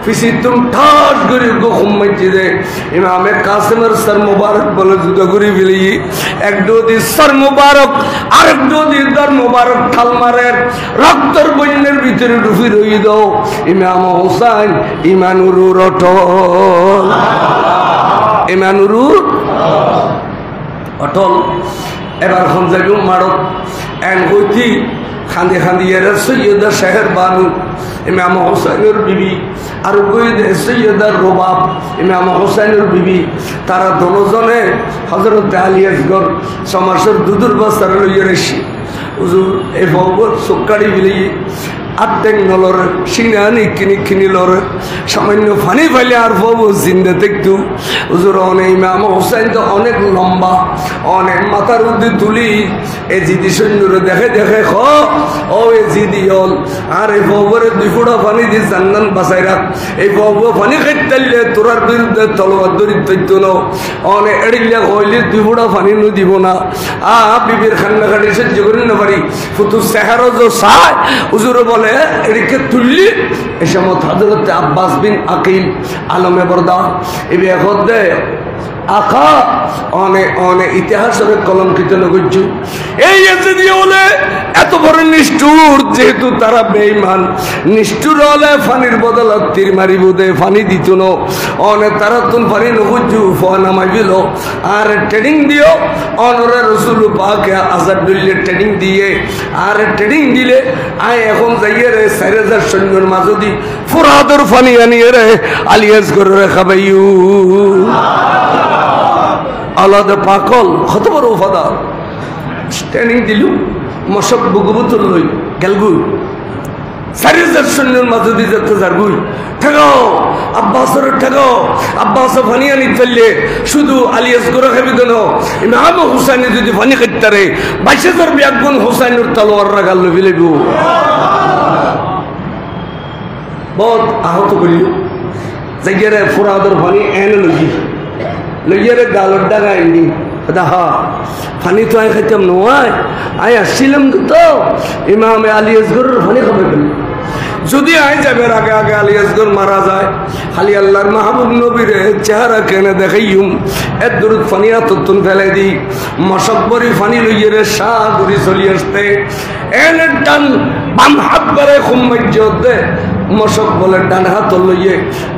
ফিসিতুম ঠাস করে গো খুম্মাইতে দে ইমামে কাসিমের সর মুবারক বলে জুদা করে ফেলি এক ডোদি সর মুবারক আরেক ডোদি দর মুবারক ঠাল মারের রক্তর বন্যের ভিতরে ডুবি রই দাও ইমাম হোসেন ইমানুরুর অটল ইমানুরুর অটল এবার খন যাইব মারক এন হইতি খান্দি খান্দি এর সৈয়দা শহর বানু ইমাম হোসেনের বিবি আর সৈয়দা রবাব ইমাম হোসেনের বিবি তারা দুজনে হজরত আলী আসগর সমাসের দুদুর বস্তার লইয়ে রেসি হুজুর এই ভগবত সুকাড়ি বিলিয়ে আত্মেক নলর সিংহানি কিনি লড়ে সামান্য ফানি পাইলে আর বাবু জিন্দা দেখতু হুজুর অনেক ইমাম হোসেন তো অনেক লম্বা অনেক মাথার উদ্দি তুলি এ জিদি সৈন্যরে দেখে দেখে খ ও এ জিদি হল আর এই বাবুরে 2 ফুটা পানি দিয়ে জান্নান বাঁচাই রাখ এই বাবু পানি খাইতে তোরার বিরুদ্ধে তলোয়ার ধরি তৈতো ন অনেক এড়িলে হইলে 2 ফুটা পানি নো দিব না বিবির খান্না খাটি সহ্য করি না পারি ফুতু চেহারা যে চায় হুজুরে বলে এদিকে তুললি এ সময় হযরত আব্বাস বিন আকিল আলমে বরদা এ এখন আখা অনেক অনেক ইতিহাসের কলঙ্কিত নগর্য এই এসে হলে এত বড় নিষ্ঠুর, যেহেতু তারা বেঈমান নিষ্ঠুর হলে ফানির বদলত তীর মারিব দে ফানি দিত ন অনেক তারা তুন ফানি নগর্য নামাইবিল আর ট্রেনিং দিও অনরে রসুল পাকে আজাদুল্লের ট্রেনিং দিয়ে আর ট্রেনিং দিলে আয় এখন যাইয়ে রে 4000 সৈন্যর মাঝদি ফুরাদর ফানি আনিয়ে রে আলিয়াস করে খাবাইউ আলাদা পাকল কত বড় ওফাদার ট্রেনিং দিল মশক বুকুবুতুল লই গেলগুই 4000 সৈন্যর মাঝদি যেতে যারগুই ঠেকাও আব্বাসের ঠেকাও আব্বাস ফানি আনি ফেললে শুধু আলিয়াস করে খাবি কেন ইমাম হুসাইন যদি ফানি খাইতারে 22000 ব্যাগুন হুসাইনের তলোয়ার রাগাল লইব বহুত আহত করিল জায়গারে ফুরাদর ফানি এনে লইয়ারে গালর ডাগা এন্ডি হা ফানি তো আই খাইতাম নয় আই আসছিলাম তো ইমামে আলী আসগরের ফানি খাবে কেন যদি আই যাবে আগে আগে আলী আসগর মারা যায় খালি আল্লাহর মাহবুব নবীরে চেহারা কেনে দেখাইম এর দূরত ফানি আতন ফেলে দি মশকবরি ফানি লইয়ারে শাহ ঘুরি চলি আসতে এনে ডান বাম হাত বারে খুম্মাজ্য দে মশক বলে ডান হাত লইয়ে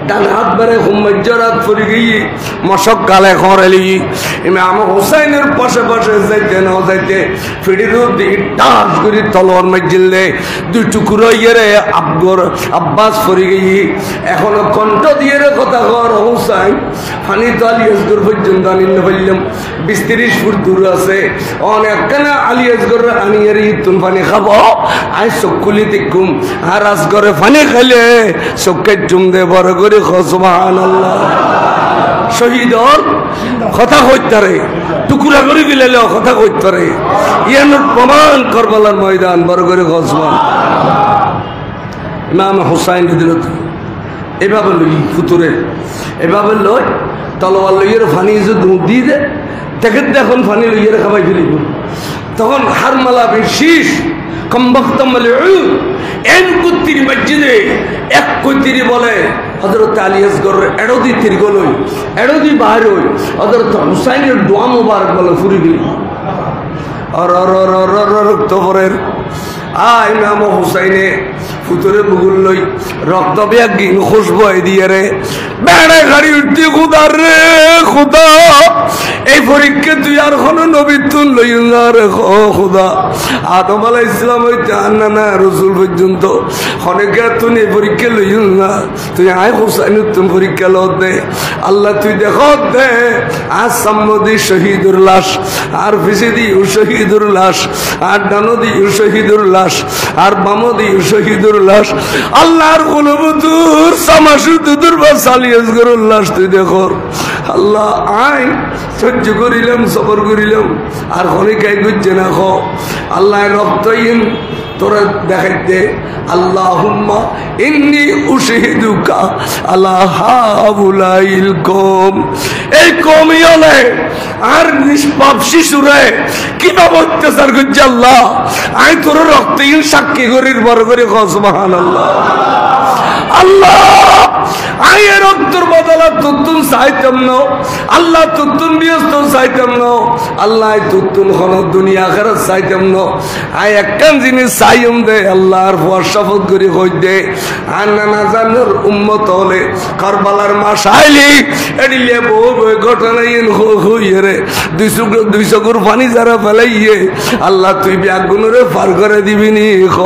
ডান হাত বারে খুম্মাজ্যরাত পড়ে গিয়ে মশক গালে খরেলি ইমাম হুসাইনের পাশে পাশে যাইতে না যাইতে ফিড়ির দিকে ডাস করে তলোয়ার মাইজিল দে দুই টুকরো ইয়ে আব্বাস পড়ে গিয়ে এখনো কণ্ঠ দিয়ে রে কথা কর হুসাইন ফানি তো আলী আসগর পর্যন্ত আনিয়ে ফেললাম 20-30 ফুট দূর আছে অনেক কেন আলী আসগর আনিয়ে তুন ফানি খাবো আই চকুলি দেখুম আর আসগরে ফানি খাইলে চোখে চুম দে বড় করে সুবহানাল্লাহ শহীদর কথা কইতারে টুকুরা করে গেলে কথা কইতারে ইয়ান প্রমাণ কারবালার ময়দান বড় করে সুবহান ইমাম হুসাইন দিল এভাবে লই ফুতুরে এভাবে লই তলোয়ার লইয়ের ফানি যে দুধ দিয়ে দে দেখে এখন ফানি লইয়ের খাবাই ফেলিব তখন হারমালা শীষ কমবক্তমলে এন কুত্তির মসজিদে এক কুত্তিরি বলে হযরত আলী আসগর এড়দি তিরগলই এড়দি বাহির হই হযরত হুসাইনের দোয়া মুবারক বলে ফুরি গলি আর রক্ত পরের ইমাম হুসাইনে ফুতুরে বুগুল লই রক্ত বিয়া গিন খুশবু দিয়ে রে বেড়ে গাড়ি উঠতে খুদার রে খুদা এই পরীক্ষা তুই আর কোনো নবী তুন লই না রে খুদা আদম আলাইহিস সালাম হইতে আন্না না রাসূল পর্যন্ত অনেকে তুই এই পরীক্ষা লই না তুই আয় হুসাইন তুই পরীক্ষা ল দে আল্লাহ তুই দেখো দে আজ সামনে শহীদুর লাশ আর পিছে দি শহীদুর লাশ আর ডানো দি শহীদুর লাশ আর বামো দি শহীদুর লাশ আল্লাহর কুলবুতুর সামাসুদুর বাসালিয়াস গরুল লাশ তুই দেখো আল্লাহ আই সহ্য করিলাম সবর করিলাম আর খনিকাই গুজছে না খো আল্লাহ রক্তহীন তোরা দেখাইতে আল্লাহুম্মা ইন্নী উশহিদুকা আলা হাউলাইল কওম এই কওমি হলে আর নিষ্পাপ শিশুরে কিভাবে অত্যাচার করছে আল্লাহ আই তোর রক্তহীন সাক্ষী করির বড় করে সুবহানাল্লাহ আল্লাহ আয়ের রক্তর বদলা তুতুন চাইতাম না আল্লাহ তুতুন বিয়স্ত চাইতাম না আল্লাহ তুতুন কোন দুনিয়া আখিরাত চাইতাম না আই একখান জিনিস চাইম দে আল্লাহর শপথ করে কই দে আন্না না জানুর উম্মত হলে কারবালার মাসাইলি এডিলে বহু ঘটনা ইন হইয়ে রে 200 গুর পানি যারা ফেলাইয়ে আল্লাহ তুই ব্যাগুনরে পার করে দিবি নি খ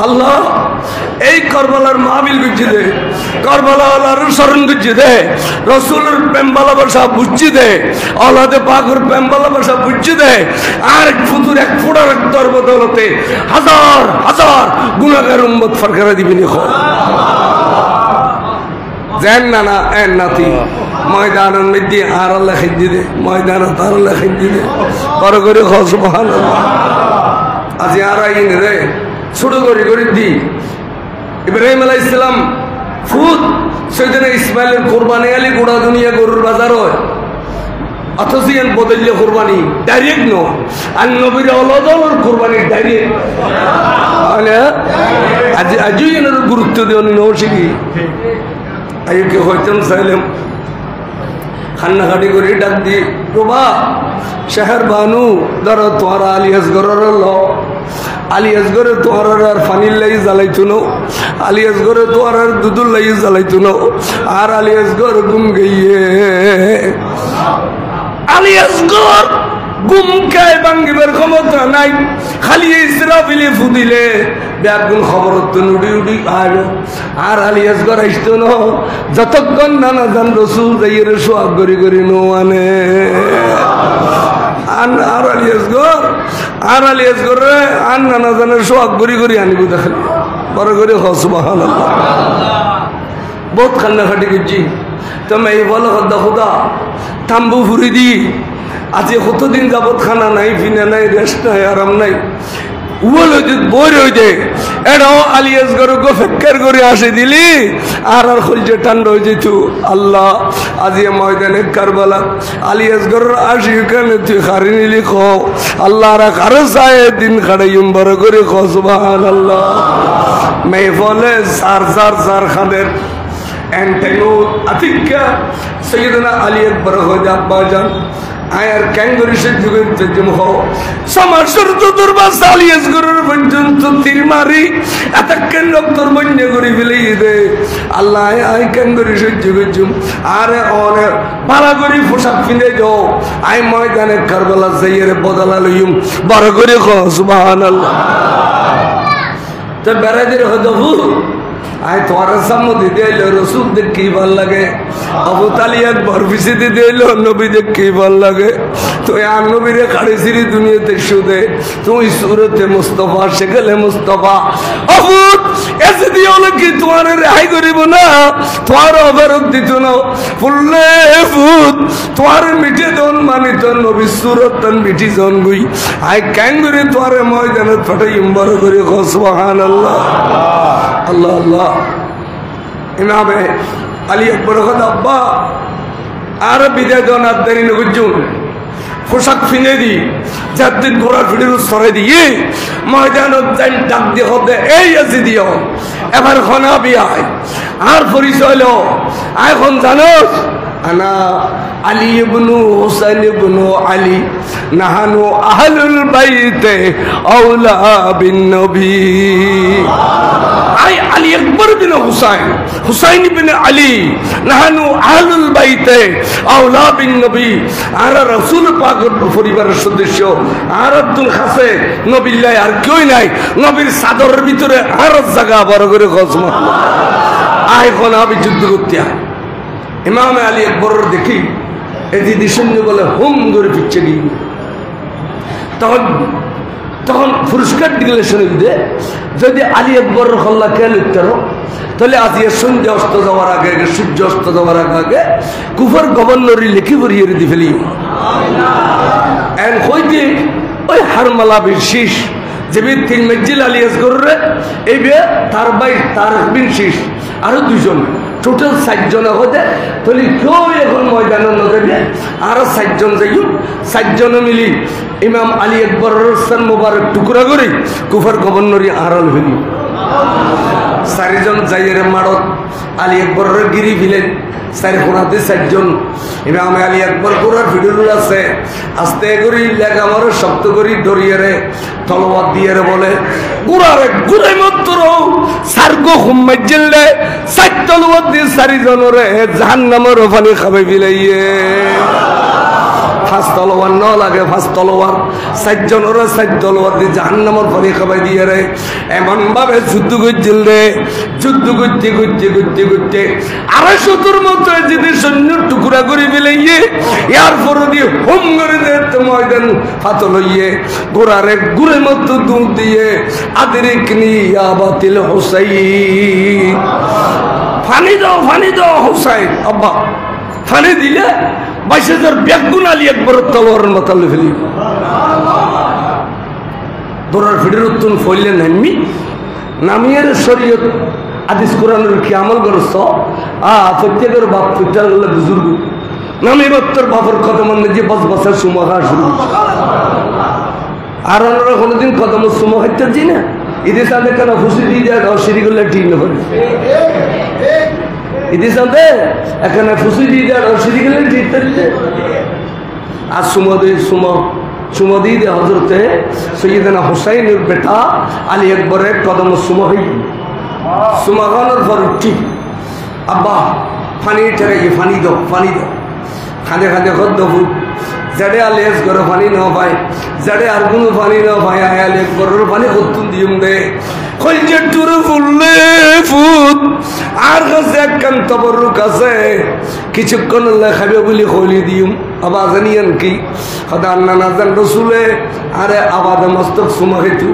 আল্লাহ এই কারবালার মাহফিল গুজি দে কারবালার স্মরণ গুজি দে রাসূলের প্রেম ভালোবাসা বুঝি দে আওলাদে পাকের প্রেম ভালোবাসা বুঝি দে আর ফুতুর এক ফোঁটা রক্তের বদলতে হাজার হাজার গুনাহগার উম্মত ফারকারা দিবেন খ জান না এন নাতি ময়দানের মধ্যে আর আল্লাহ খিজি দে ময়দানত আর আল্লাহ খিজি দে বড় করে সুবহানাল্লাহ আজি আর আইন রে ছোট করে দি ইব্রাহিম আলাইহিস সালাম ফুত সেদিন ইসমাইলের কুরবানি আলী গোড়া দুনিয়া গরুর বাজার হয় অথচ ইয়ান বদলিয়ে কোরবানি ডাইরেক্ট নো আর নবীর অলদলের কোরবানি ডাইরেক্ট মানে আজও এনার গুরুত্ব দেওয়া নৌশিকি আজকে হইতাম চাইলাম খান্নাখাটি করে ডাক দিয়ে প্রভা শেহর বানু ধরো তোমার আলী আসগরের ল আলী আসগরে তোমার আর ফানির লাগি জ্বালাইতো না আলী আসগরে তোমার আর দুধুর লাগি জ্বালাইতো না আর আলী আসগর গুম গিয়ে আলী আসগর গুম খায় ভাঙ্গিবার ক্ষমতা নাই খালি ইসরাফিলে ফুদিলে ব্যাগুন খবর তো উড়ি উড়ি আর আলী আসগর আসতো না যতক্ষণ নানা জান রসুল যাইয়ের সোয়াব করি করি নো আনে আর আলী আসগর রে আর নানা জানের সোয়াব করি করি আনিব দেখালি বড় করে সুবহানাল্লাহ বহুত কান্নাকাটি করছি তুমি এই বলো খুদা তাম্বু ফুরি দি আজি কতদিন যাবত খানা নাই ফিনা নাই রেস্ট নাই আরাম নাই উল বই রই দে এটাও আলী আসগরকে ফেক্কার করে আসে দিলি আর আর খলছে ঠান্ডা হয়ে যেত আল্লাহ আজি ময়দানে কারবালা আলী আসগর আসি কেনে তুই খারি নিলি খাও আল্লাহ আর কারো চায় দিন খাড়াইম বড় করে খো সুবহানাল্লাহ মেহফলে সার খাদের এন্টেনো আতিকা সৈয়দনা আলী আকবর হয়ে আব্বা যান আয়ার ক্যাঙ্গরিসের যুগের তর্জম হও সমাজের তো দুর্বাস আলী আসগরের পর্যন্ত তীর মারি এতক্ষণ রক্তর বন্য করে ফেলেই দে আল্লাহ আয় ক্যাঙ্গরিসের যুগের জুম আরে অনে পালা করি পোশাক কিনে যাও আই ময়দানে কারবালা যাইয়ের বদলা লইম বড় করে কো সুবহানাল্লাহ তো বেড়াদের হদবু আয় তোমার সম্মতি দিল রসুল দেখ কি ভাল লাগে আবু তালিয়াক বরফিসি দিল নবী দেখ কি ভাল লাগে তুই আর নবীরে খাড়েছিলি দুনিয়াতে সুদে তুই সুরতে মুস্তফা শেখলে মুস্তফা আবু এসে দিয়ে হলো কি তোমার রেহাই করিব না তোমার অবরোধ দিত না ফুললে ফুট তোমার মিঠে দন মানিত নবী সুরত তন মিঠি জন গুই আয় ক্যাং করে তোমার ময়দানে ফাটাই বড় করে সুবহানাল্লাহ আল্লাহ আল্লাহ ইমামে আলী আকবর আব্বা আর বিদায় জন আদারি নগুজুন পোশাক ফিনে দি যার দিন ঘোড়া ফিরে সরে দিয়ে ময়দানত যাই ডাক দিয়ে হবে এই আছে দিও এবার খনা বিয়ায় আর পরিচয় লো এখন জানোস আনা আলী ইবনু হুসাইন ইবনু আলী নাহানু আহলুল বাইতে আওলা বিন নবী আই আলী আকবর বিন হুসাইন বিন আলী নাহানু আহলুল বাইতে আওলা বিন নবী আর রাসূল পাকের পরিবারের সদস্য আর আব্দুল খাসে নবিল্লাহ আর কেউ নাই নবীর চাদরের ভিতরে আর জায়গা বড় করে কসমা আই কোন আমি যুদ্ধ করতে ইমাম আলী আকবর দেখি এদিদি সৈন্য বলে হুম করে পিচ্ছে গিয়ে তখন পুরস্কার ডিক্লেশন দে যদি আলী আকবর হল্লা কে লিখতে তাহলে আজ সন্ধ্যে অস্ত যাওয়ার আগে সূর্য অস্ত যাওয়ার আগে কুফার গভর্নরই লিখি ভরিয়ে দি ফেলি এন হইতে ওই হারমালা বীর শীষ যে তিন মজ্জিল আলী আসগর এই বে তার ভাই তার বিন শীষ আরো দুজন টোটাল 60 জন হতে তাহলে কেউ এখন ময়দানে নদে আরো 60 জন যাই 60 জন মিলি ইমাম আলী আকবর হোসেন মোবারক টুকরা করে কুফার গভর্নরি আড়াল হইল 4 জন যাইয়ের মারত আলী আকবর গিরি ফিলেন 4 কোনাতে 4 জন ইমাম আলী আকবর পুরার ভিডিও আছে আস্তে করি লেখা আমার শক্ত করি ডরিয়ে রে তলোয়ার দিয়ে বলে গুড়ারে গুড়ে মাত্র সারগো হুম্মাই জিল্লে 4 তলোয়ার দিয়ে 4 জনরে জাহান্নামের পানি খাবে বিলাইয়ে ফাঁস তলোয়ার ন লাগে ফাঁস তলোয়ার 4 জনের 4 তলোয়ার দিয়ে জাহান্নামের পানি খাবাই দিয়ে রে এমন ভাবে যুদ্ধ করছিল রে যুদ্ধ করতে 250 মতো যদি সৈন্য টুকরা করে বিলাইয়ে ইয়ার পরে দিয়ে হুম করে দে ময়দান ফাতল হইয়ে গোড়ারে গুড়ে মতো দুধ দিয়ে আদরিকনি ইয়া বাতিল হুসাইন ফানি দাও হুসাইন আব্বা ফানি দিলে 22,000 বেগুন আলী একবার তলোয়ারের মাথালে ফেলি দৌড়ার ফিডের উত্তন ফইলে নামি নামিয়ার শরীয়ত হাদিস কোরআনের কি আমল করছ প্রত্যেকের বাপ পিতার গেলে বুজুর্গ নামি বত্তর বাবর কদম যে 5 বছর সুমা খাওয়া শুরু আর আমরা কোনোদিন কদম সুমা খাইতে দিই না ঈদের সাথে কেন খুশি দিয়ে যায় সিঁড়ি করলে ঠিক না করে ঈদের সাথে এখানে খুশি দিয়ে যায় সিঁড়ি করলে ঠিক থাকছে আর সুমা দিয়ে দে হজরতে সৈয়দনা হুসাইনের বেটা আলী আকবরের কদম সুমা হই সুমা খাওয়ানোর পর উঠি আব্বা পানি ঠেকাই পানি দাও খাঁদে খদ্দ ফুট যারে আলেস করে পানি না পায় যারে আর কোনো পানি না পায় আয়ালে গরুর পানি কত্তুন দিম দে কইছে টুরু ফুললে ফুট আর কাছে একখান তবরুক আছে কিছুক্ষণ খাবে বলি খলি দিম আবার জানিয়েন কি সদা আন্না নাজান রসুলে আরে আবাদে মস্তক সুমা খাইতু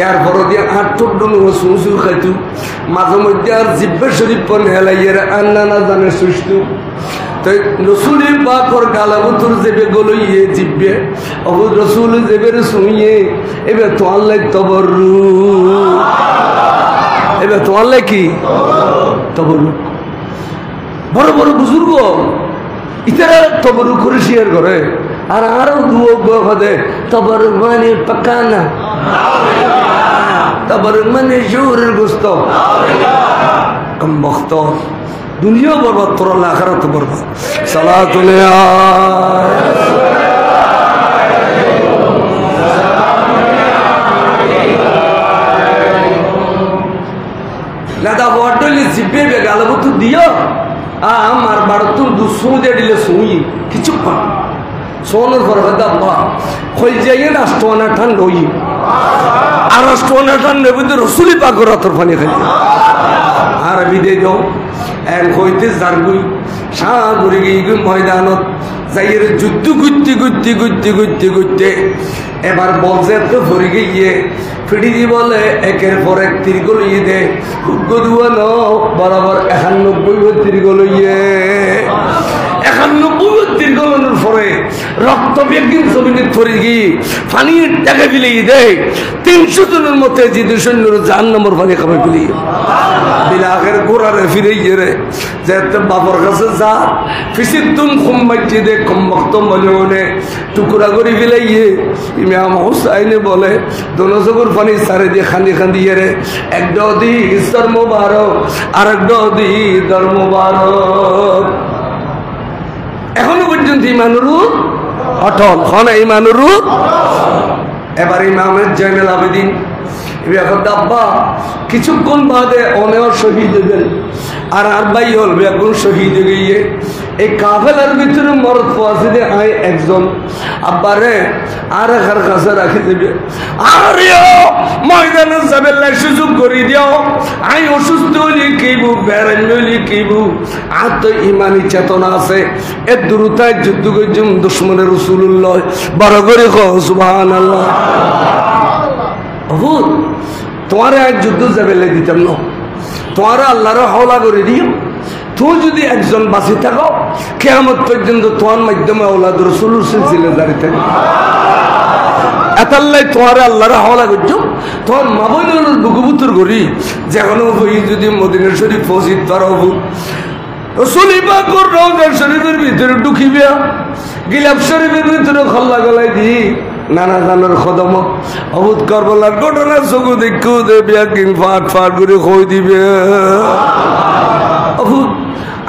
এর পর দিয়ে 8 ঠোঁট ডুনু সুসু খাইতু মাঝে মধ্যে আর জিব্বে শরীফ পন হেলাইয়ের আন্না নাজানে সুস্তু তাই রসুল পাকর গালাবতুর যেবে গলইয়ে জিব্বে অবু রসুল যেবের শুইয়ে এবে তোমার লাই তবরু এবে তোমার লাই কি তবরু বড় বড় বুজুর্গ ইতারা তবরু করে শেয়ার করে আর আরো দুদে তবর মানে পাকানা তবর মানে জোরের গোস্ত কম বক্ত দুনিয়া বরবাদ তোর আখিরাত বরবাদ সালাতুল লাদা বড়লি জিব্বে বে গালবতু দিও আমার বাড়তুর দুসু দে দিলে সুই কিছু পা সোনার বরবাদ আল্লাহ কই যাইয়ে রাষ্ট্রনা ঠান্ড হই আর রাষ্ট্রনা ঠান্ড বিদ রাসূলি পাকের রাতর পানি খাই আর বিদে যাও এক হইতে জারগুই সাগরে গিয়ে ময়দানত যাইয়ের যুদ্ধ গুত্তি এবার বলছে তো ভরে গিয়ে ফিটি দি বলে একের পর এক তীর্গ লইয়ে দে হুগ্গুয়ান বরাবর 91 তীর্গ লইয়ে 91 তীর্গ লইনের পরে রক্ত বেগিন জমিনে ধরে গিয়ে পানির টাকা বিলিয়ে দেয় 300 জনের মধ্যে যে 200 জাহান্নামের পানি খাবে বিলিয়ে বিলাগের গোড়ারে ফিরে গিয়ে রে যে বাবার কাছে যা ফিসিতুন খুম্মাইতে দে কমবক্ত মনে টুকরা করে ফেলাইয়ে ইমাম হুসাইনে বলে দোনজগর পানি সারে দিয়ে খান্দি রে একটা দি ঈশ্বর মোবারক আর একটা দি ধর্ম মোবারক এখনো পর্যন্ত ইমানুরু অটল খন ইমানুরু এবার ইমামের জয়নুল আবেদিন আব্বা কিছুক্ষণ বাদে অনেক শহীদ হবেন আর ভাই হল বেগুন শহীদ গিয়ে এই কাফেলার ভিতরে মরদ পাশে দিয়ে আয় একজন আব্বা রে আর একার কাছে রাখি দেবে আর ময়দানে যাবে সুযোগ করে দিও আই অসুস্থ হলে কেবু বেড়ান হলে কেবু আর তো ইমানি চেতনা আছে এর দূরতায় যুদ্ধ করছুম দুশ্মনের রাসূলুল্লাহ বড় করে কও সুবহানাল্লাহ তোমার এক যুদ্ধ যাবে দিতাম না তোমার আল্লাহর হাওলা করে দিও তুই যদি একজন বাঁচি থাকো কিয়ামত পর্যন্ত তোমার মাধ্যমে আওলাদ রাসূলুর সিলসিলা জারি থাকবে এতাল্লাই তোমার আল্লাহর হাওলা করছো তোমার মা বোনের বুকুবুতুর করি যেখানে হই যদি মদিনা শরীফ পৌঁছিত পারো রাসূল পাকের রওজা শরীফের ভিতরে ঢুকিবে গিলাফ শরীফের ভিতরে খল্লা গলাই দি নানা জানার খদম অবুদ কারবালার ঘটনা চকু দেখু দেবে একদিন ফাট করে কই দিবে অবুদ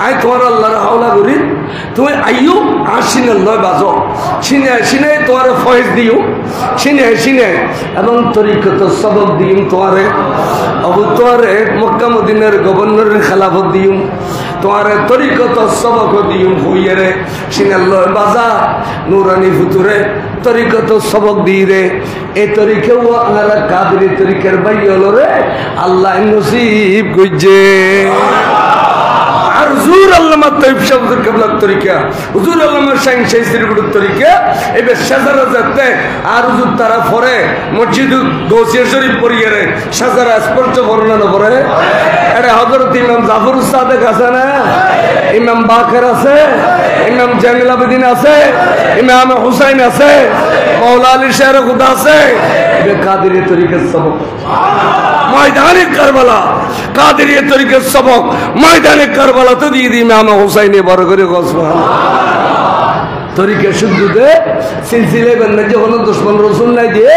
আই তোমার আল্লাহর হাওলা করি তুমি আইও আর সিনে লয় বাজো সিনে তোমার ফয়েজ দিও সিনে এবং তরিকত সবক দিম তোমারে অবুদ তোমারে মক্কা মদিনার গভর্নরের খেলাফত দিম তোমারে তরিকত সবক দিম হইয়ে রে সিনে লয় বাজা নুরানি ফুতুরে তরিকত সবক দিয়ে রে এই তরিকেও আপনারা কাদেরি তরিকের বাই হলো রে আল্লাহ নসিব করছে আর হুজুর আল্লামা তাইব শাহর কেবলার তরিকা হুজুর আল্লামা শাইন শাইসিরগুলোর তরিকা এবে সাজারা যাতে আর হুজুর তারা পরে মসজিদ গৌসিয়া শরীফ পড়িয়ে রে সাজারা স্পষ্ট বর্ণনা করে এটা হযরত ইমাম জাফর সাদেক আছে না ইমাম বাকের আছে ইমাম জয়নুল আবেদিন আছে ইমাম হুসাইন আছে মাওলা আলী শাহ খুদা আছে এবে কাদেরি তরিকার সবক ময়দানে কারবালা কাদেরি তরিকার সবক ময়দানে কারবালা তো দিয়ে দি ইমাম হুসাইনে বড় করে সুবহানাল্লাহ তরিকা শুদ্ধতে সিলসিলে গন্না যখন দুশ্মন রসুল নাই দিয়ে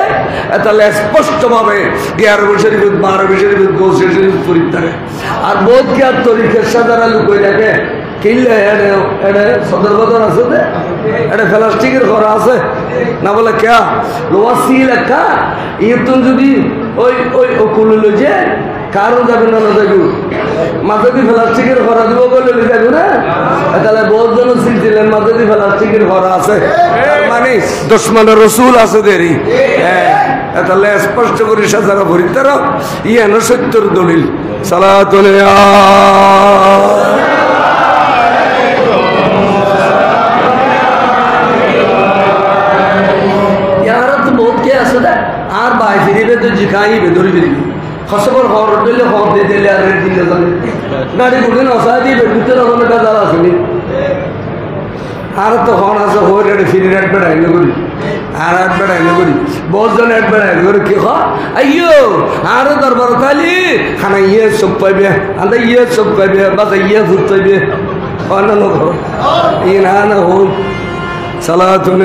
তাহলে স্পষ্টভাবে 11 শরীফ 12 শরীফ গৌসে শরীফ পরিত্যাগে আর বোধ কি আর তরিকার সাদারা লুকোয় রাখে কিনলে এটা সদর বদর আছে এটা প্লাস্টিকের ঘর আছে না বলে কে লোয়া সিল একটা ইয়তুন যদি ওই ওই কুলুলো যে কারণ যাবে না যাবো মাথা দিয়ে প্লাস্টিকের ঘরা দিব বলে যাবো না তাহলে বহুত জন সিলছিলেন মাথা দিয়ে প্লাস্টিকের ঘরা আছে মানে দুশ্মনের রসুল আছে দেরি তাহলে স্পষ্ট করে সাজারা ভরি তারা ইয়ান সত্যর দলিল সালাতুল আর বাই ফিরিবে তো জিখাইবে ধরে ফিরিবে খসবর খবর দিলে খবর দিয়ে দিলে আর দিলে যাবে গাড়ি ঘুরে নসা দিবে ভিতরে ওখানে কাজার আসেনি আর তো খন আছে হয়ে রেডি ফিরি রেড বেড়াই করি আর এক বেড়াই করি বহুজন এক বেড়াই করে কি আইয়ো আর দরবার তালি খানা ইয়ে সব পাইবে আন্দা ইয়ে সব পাইবে বাজা ইয়ে ভূত পাইবে অন্য ইয়ে না না হই সালাতুল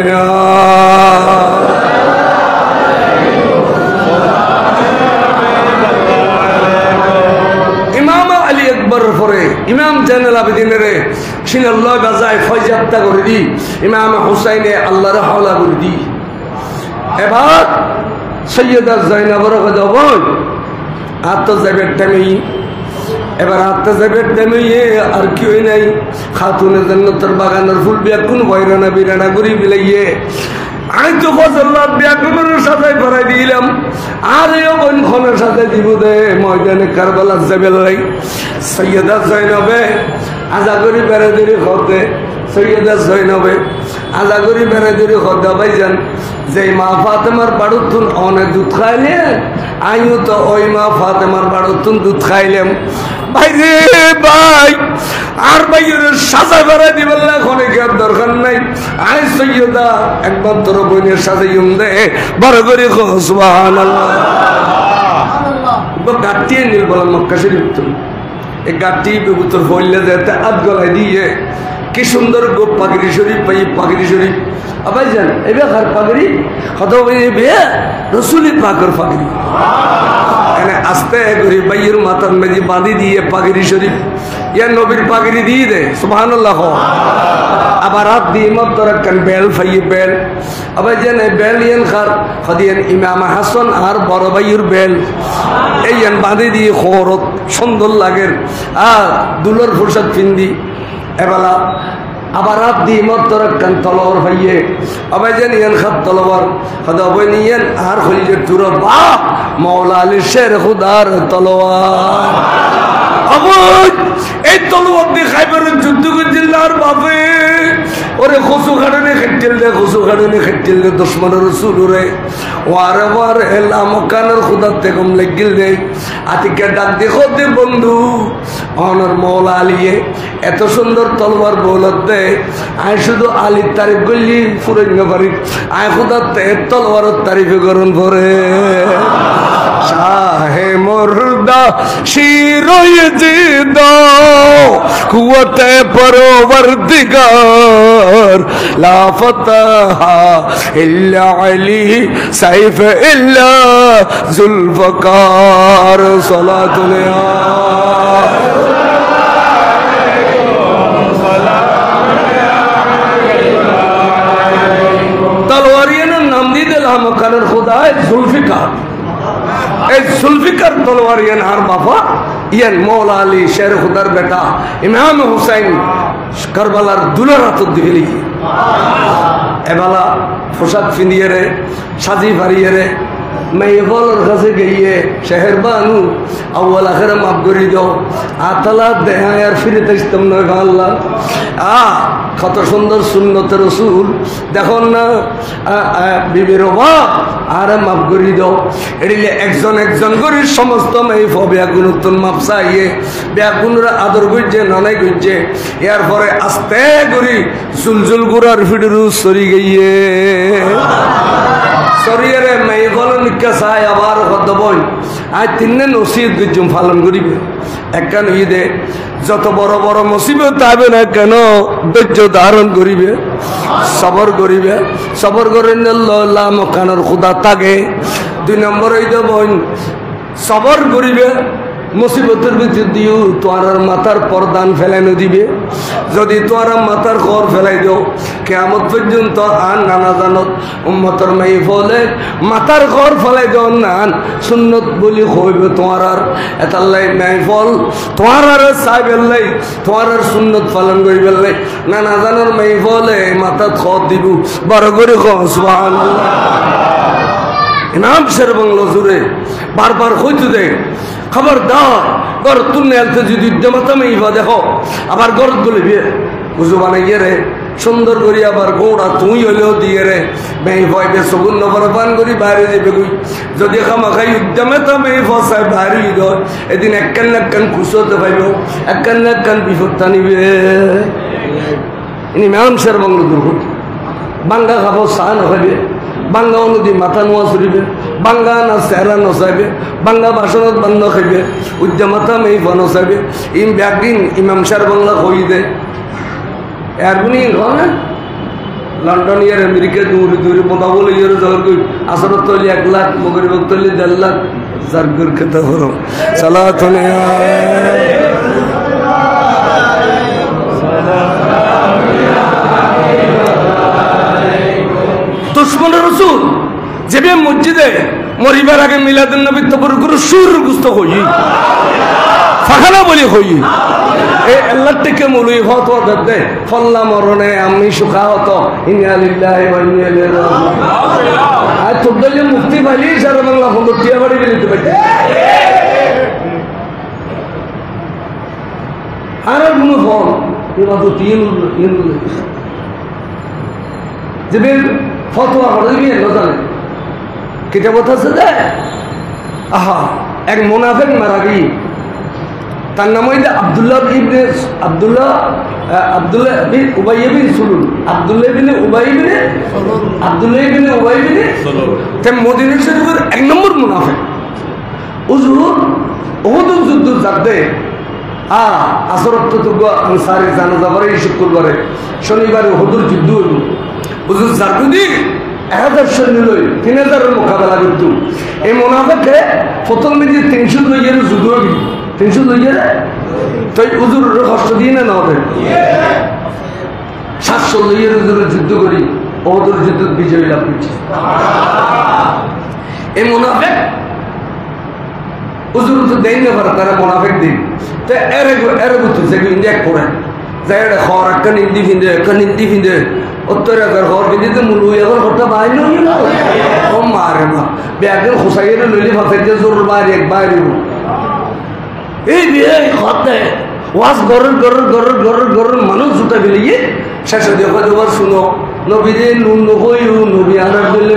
ইমাম জানাল আবেদিনের সিনাল্লাহ বাজায় ফয়জাত্তা করে দি ইমাম হুসাইনে আল্লাহর হাওলা করে দি এবার সৈয়দা জয়নবর যাব আত্মজাবের টাইমেই এবার আত্মজাবের টাইমেই আর কেউ নাই খাতুনের জন্য তোর বাগানের ফুল বেকুন বৈরানা বিরানা করি বিলাইয়ে আমি তো ফজল্লাহ ব্যাকুনের সাথে করাই দিলাম আর এও বনখনের সাথে দিব দে ময়দানে কারবালা যাবেলাই সৈয়দা জয়নবে আজা করি বেড়াদেরি হতে সৈয়দা জয়নবে আজা করি বেড়াদেরি হতে ভাইজান যে মা ফাতেমার বাড়ুতুন অনেক দুধ খাইলে আমিও তো ওই মা ফাতেমার বাড়ুতুন দুধ খাইলাম ভাই রে ভাই আর ভাইয়ের সাজা বেড়াই দিবেন না অনেকের দরকার নাই আই সৈয়দা একবার তোর বোনের সাথে দে বড় করে সুবহানাল্লাহ গাটিয়ে নীল বলেন মক্কা শরীফ তুমি এই গাটি বেবুতর ফইলে যেতে আধ গলায় দিয়ে কি সুন্দর গো পাগড়ি শরীফ পাই পাগড়ি শরীফ আবার জান এবার কার পাগড়ি হত বিয়ে রসুলি পাকর পাগড়ি এনে আস্তে করে বাইয়ের মাথার মেজি বাঁধি দিয়ে পাগড়ি শরীফ ইয়ার নবীর পাগড়ি দিয়ে দে সুবহানাল্লাহ আবার হাত দিয়ে মত রাখেন বেল ফাইয়ে বেল আবার যেন বেল ইয়ান খার হদিয়ান ইমাম হাসান আর বড় ভাইয়ের বেল এই ইয়ান বাঁধি দিয়ে খরত সুন্দর লাগে আর দুলোর ফুরসাদ পিন্দি এবেলা আবার হাত দিয়ে মত রাখেন তলোয়ার ভাইয়ে আবার যেন ইয়ান খাত তলোয়ার হদা বই নিয়েন আর হইলে তুর বাহ মৌলা আলী শের খুদার তলোয়ার এই তলোয়ার দিয়ে খাইবার যুদ্ধ করছিল আর বাপে ওরে খসু খাড়নে খেটিল দে খসু খাড়নে খেটিল দে দুশ্মনের রসুল রে ওয়ারে ওয়ারে লামকানের খুদার থেকে লেগিল দে আতিকে ডাক দেখো দে বন্ধু অনর মৌলা আলিয়ে এত সুন্দর তলোয়ার বৌলত দে আয় শুধু আলীর তারিফ করলি ফুরাইন পারি আয় খুদার তে তলোয়ারের তারিফে করুন পরে শাহে মুর্দা শিরোয় জিদা কুওয়াতে পরওয়ারদিগার লা ফাতাহা ইল্লা আলী সাইফ ইল্লা জুলফকার সালাতুল তলোয়ারিয়ানের নাম দিয়ে দিলাম কারণ খোদায় জুলফিকার এই জুলফিকার তলোয়ার ইয়ান আর বাবা ইয়ান মৌলা আলী শের খুদার বেটা ইমাম হুসাইন কারবালার দুলার হাত দিকে লিখি এবেলা পোশাক ফিনিয়ে রে সাজি ফারিয়ে রে মেয়েবলের কাছে গিয়ে শেহের বানু আউ্বাল আখের মাফ করি দাও আতালা দেহায় আর ফিরে আসতাম নয় আল্লাহ কত সুন্দর সুন্নতে রসুল দেখুন না বিবির অভাব আর মাফ করি দাও এড়িলে একজন একজন করে সমস্ত মেয়ে ব্যাগুন উত্তন মাপ চাইয়ে ব্যাগুনরা আদর করছে ননাই করছে এরপরে আস্তে করি জুলজুল গুড়ার ফিডরু সরি গিয়ে সরিয়ে মেয়ে বলেন চাই আবার কত বই আজ তিন নসিহত পালন করিবে একখান ঈদে যত বড় বড় মুসিবত হবে না কেন ধৈর্য ধারণ করিবে, সবর করিবে, সবর করে মকানোর খুদা থাকে। 2 নম্বর ঈদ বোন সবর করিবে, মুসিবতের ভিতর দিও তোমার মাথার পর্দান ফেলানো দিবে। যদি তোমার মাথার খর ফেলাই দিও কিয়ামত পর্যন্ত আর নানা জানত উম্মতের মাই ফলে মাথার খর ফেলাই দিও নান সুন্নত বলি হইবে তোমার আর এতাল্লাই মাই ফল তোমার আর সাইবেল্লাই তোমার আর সুন্নত পালন করিবেল্লাই নানা জানোর মাই ফলে মাথার খর দিব বড় করে সুবহানাল্লাহ। ইমাম শের বাংলা জুড়ে বারবার হইতে দেয় খবরদার গর তুলনে আলতে যদি উদ্যমতামে ইবা দেখো আবার গরত বলে বিয়ে বুঝো বানাইয়ে রে সুন্দর করি আবার গৌড়া তুই হলেও দিয়ে রে মেয়ে ভয়বে সগুন নবর পান করি বাইরে যাবে গুই যদি খামাখাই উদ্যমে তো মেয়ে ফসায় বাইরে গয় এদিন একখান খুশি হতে পাইব একখান বিপদটা নিবে। ইনি ইমাম শের বাংলা দুর্ঘট বাঙ্গা খাবো চা নখাইবে, বাঙ্গা নদী মাথা নোয়া চুরিবে, বাঙ্গা না চেহারা নচাইবে, বাঙ্গা বাসনত বান্ধ খাইবে, উদ্যমাতা মেয়ে নচাইবে। ব্যাগদিন ইমাম সার বাংলা কই দে এরগুনি না লন্ডন ইয়ার আমেরিকা দূরে দূরে পদা বলে ইয়ার জগর কই আসরত তলি 1 লাখ মগরিব তলি 1.5 লাখ জারগুর কথা হলো সালাতুন দুশ্মন রসুল যেবে মসজিদে মরিবার আগে মিলাদুন নবী তবর গুরু সুর গুস্ত হই ফাখানা বলি হই এই আল্লাহ থেকে মুলুই ফতোয়া দে ফল্লা মরণে আমি সুখা হতো ইন্না লিল্লাহি ওয়া ইন্না ইলাইহি রাজিউন। আর তোদলে মুক্তি পাইলি সারা বাংলা ফটো টিয়া বাড়ি গেলিতে পাইতে আর কোনো ফল এবার তো তিন যেবে ফতোয়া হলে গিয়ে জানে কিতাবত আছে যে আহা এক মুনাফিক মারা গিয়ে তার নাম হইলে আব্দুল্লাহ বিন উবাই বিন সুলুল আব্দুল্লাহ বিন উবাই বিন তে মদিনা শরীফের 1 নম্বর মুনাফিক। হুজুর ওহদ যুদ্ধ যাতে আসরত তো আনসারি জানাজা পরে শুক্রবারে শনিবারে ওহদের যুদ্ধ হইল। হুজুর জারগুদি 1000 সৈন্য লই 3000 মোকাবেলা করত। এই মুনাফিকে প্রথম দিকে 300 লইয়ের যুদ্ধ হইল 300 লইয়ের তাই হুজুর কষ্ট দিয়ে না হবে 700 লইয়ের হুজুরের যুদ্ধ করি ওহদের যুদ্ধ বিজয় লাভ করছে। এই মুনাফিক হুজুর তো দেই না পারে তারা মুনাফিক দিন তো এর বুঝতে যে ইন্ডিয়া করে যাই খর একটা নিন্দি ফিন্দে উত্তর এগার ঘর বিদিতে মুলু এখন ঘরটা বাইর ও মারে মা ব্যাগের খোসাইয়ের লইলি ফাঁসাইতে জোর বাইরে বাইরে এই বিয়ে ঘরতে ওয়াজ গরের মানুষ জুতা বেরিয়ে শেষে দেখা দেবার শুনো নবী দিয়ে নুন নবইও নবী আনার দিলে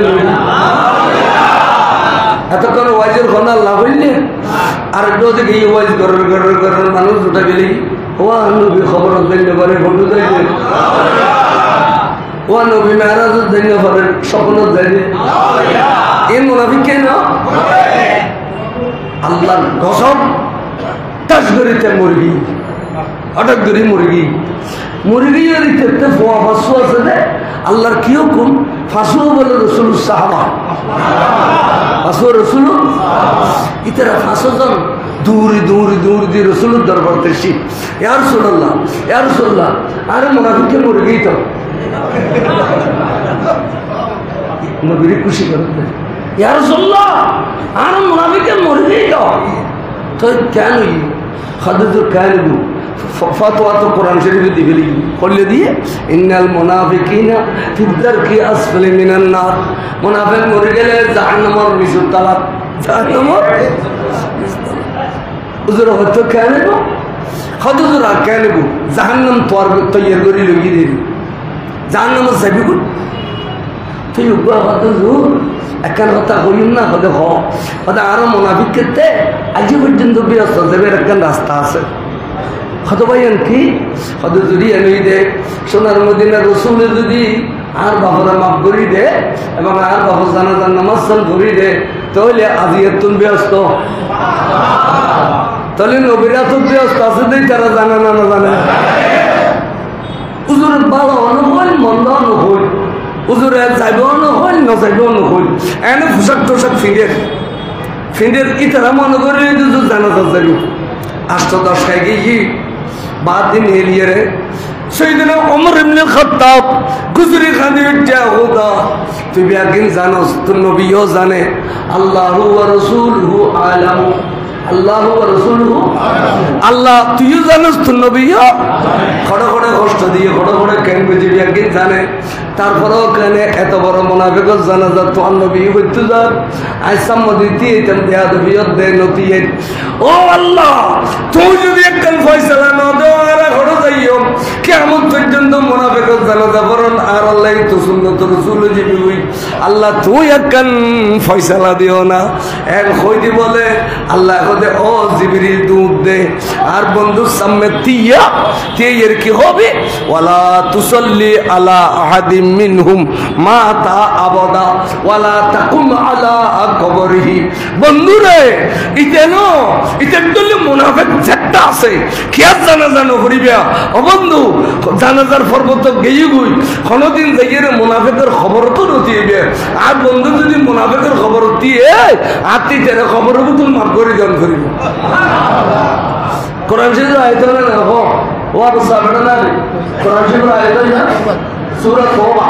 এতক্ষণ ওয়াজের ঘনা লাভ হইলে আর একটু থেকে এই ওয়াজ গরের মানুষ জুতা বেরি ওয়া নবী খবর দিলে পারে ঘটু যাইবে ও নবী মেহরাজ দিন পারেন স্বপ্ন যাইবে এই মুনাফিক কেন আল্লাহর কসম টাচ করিতে মুরগি হঠাৎ করে মুরগি এরিতে ফোয়া ফাঁসু আছে যে আল্লাহর কি হুকুম ফাঁসু বলে রসুল সাহাবা ফাঁসু রসুল ইতারা ফাঁসু জন দূরি রসুলের দরবার দেখছি ইয়ার রসুল্লাহ আরে মুনাফিককে মুরগি তো নবীরে খুশি করতে ইয়া রাসূলুল্লাহ আর মুনাফিকের মুরগি তো কেন খাদুজুর কেন ফতোয়া তো কোরআন শরীফে দিবেলি করলে দিয়ে ইন্নাল মুনাফিকিনা ফিদ্দারকি আসফালি মিনান নার মুনাফিক মরে গেলে জাহান্নামের নিচের তলা জাহান্নামের হুজুর হয়তো কেন খাদুজুর কেন জাহান্নাম তোর তৈরি করে লগি দিবি জাহান্নামের যাবি কোন তুই হুজুর একখান কথা কইম না হলে হতে আরো মুনাফিক ক্ষেত্রে আজও পর্যন্ত ব্যস্ত যাবে একখান রাস্তা আছে হত ভাইয়ান কি হত যদি এনে দে সোনার মদিনা রসুলে যদি আর বাবরা মাফ করি দে এবং আর বাবু জানাজার নামাজ করি দে তাহলে আজি এত ব্যস্ত তাহলে নবীরা তো ব্যস্ত আছে দেই তারা জানে না না জানে হুজুর ভালো নহল মন্দ নহল হুজুরে যাইব নহল না যাইব নহল এনে পোশাক টোশাক ফিন্ডের ইতারা মনে করে জানা যাইব 8-10 খাই গিয়ে বাদ দিন এলিয়ে রে سيدنا عمر بن الخطاب गुजरी खाने क्या होगा तू भी आगे जानो तो नबी हो जाने अल्लाह व रसूलहु आलम अल्लाह व रसूलहु अल्लाह तू ही जानो तो नबी हो खड़ा खड़ा कष्ट दिए खड़ा खड़ा केन बुझी भी आगे जाने তারপরেও কেন এত বড় মুনাফিকত জানাজা তো নবী হইতে যান আইসাম মদিতি এতম বেয়াদবিয়ত দে নতিয়ে ও আল্লাহ তুই যদি একখান ফয়সালা না দাও আর ঘরে যাইও কিয়ামত পর্যন্ত মুনাফিকত জানাজা পড়ন আর আল্লাহ তো সুন্নত রাসূল জিবি হই আল্লাহ তুই একখান ফয়সালা দিও না এক কইদি বলে আল্লাহ কদে ও জিবরিল দুধ দে আর বন্ধু সামনে তিয়া এর কি হবে ওয়ালা তুসাল্লি আলা আহাদি মিনহুম মাতা আবাদা ওয়ালা তাকুম আলা কবরিহি বন্ধুরে ইতেনো ইতেদলে মুনাফিক যেটা আছে কিয়া জানা করিবা ও বন্ধু জানাজার পর্বত গেই গই কোনদিন যাইরে মুনাফিকের খবর তো নতিবে আর বন্ধু যদি মুনাফিকের খবর দিয়ে আতি তেরে খবর বুতুল মাফ করে দান করিব কোরআন শরীফ আয়াত না হো ওয়ার সাবনা না কোরআন শরীফ আয়াত না সূরা তওবা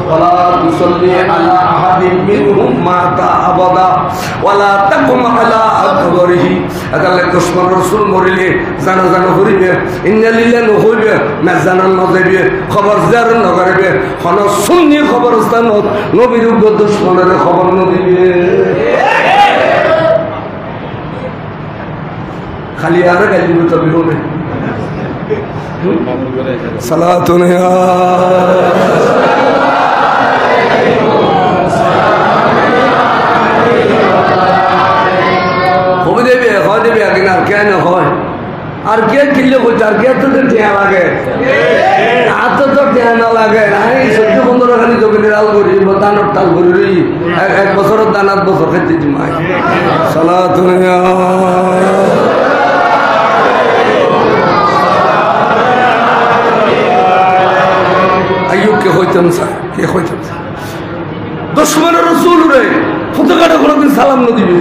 ওয়ালা তুসাল্লি আলা আহাদিন মিনহুম মাতা আবাদা ওয়ালা তাকুম আলা কবরিহি আদালে দুশমন রাসূল মরিলে জানা করিবে ইন্না লিল্লাহি ওয়া হইবে না জানান না যাইবে খবর জার না করিবে কোন সুন্নি খবরস্থানত নবীর দুশমনের খবর না দিবে খালি আর গালি তো বিহনে সালাতুন ইয়া হবে দেবে আগে না কেন হয় আর কে কিনলে বলছে আর কে তো ঠেয়া লাগে আর তো ঠেয়া না লাগে এই 14-15 খালি জমিনের আল করি দানার তাল করি এক বছরের দানার বছর খেতে জিমাই সালাতুন ইয়া দুশমনের রাসূল রে ফতকাটা কোনদিন সালাম না দিবে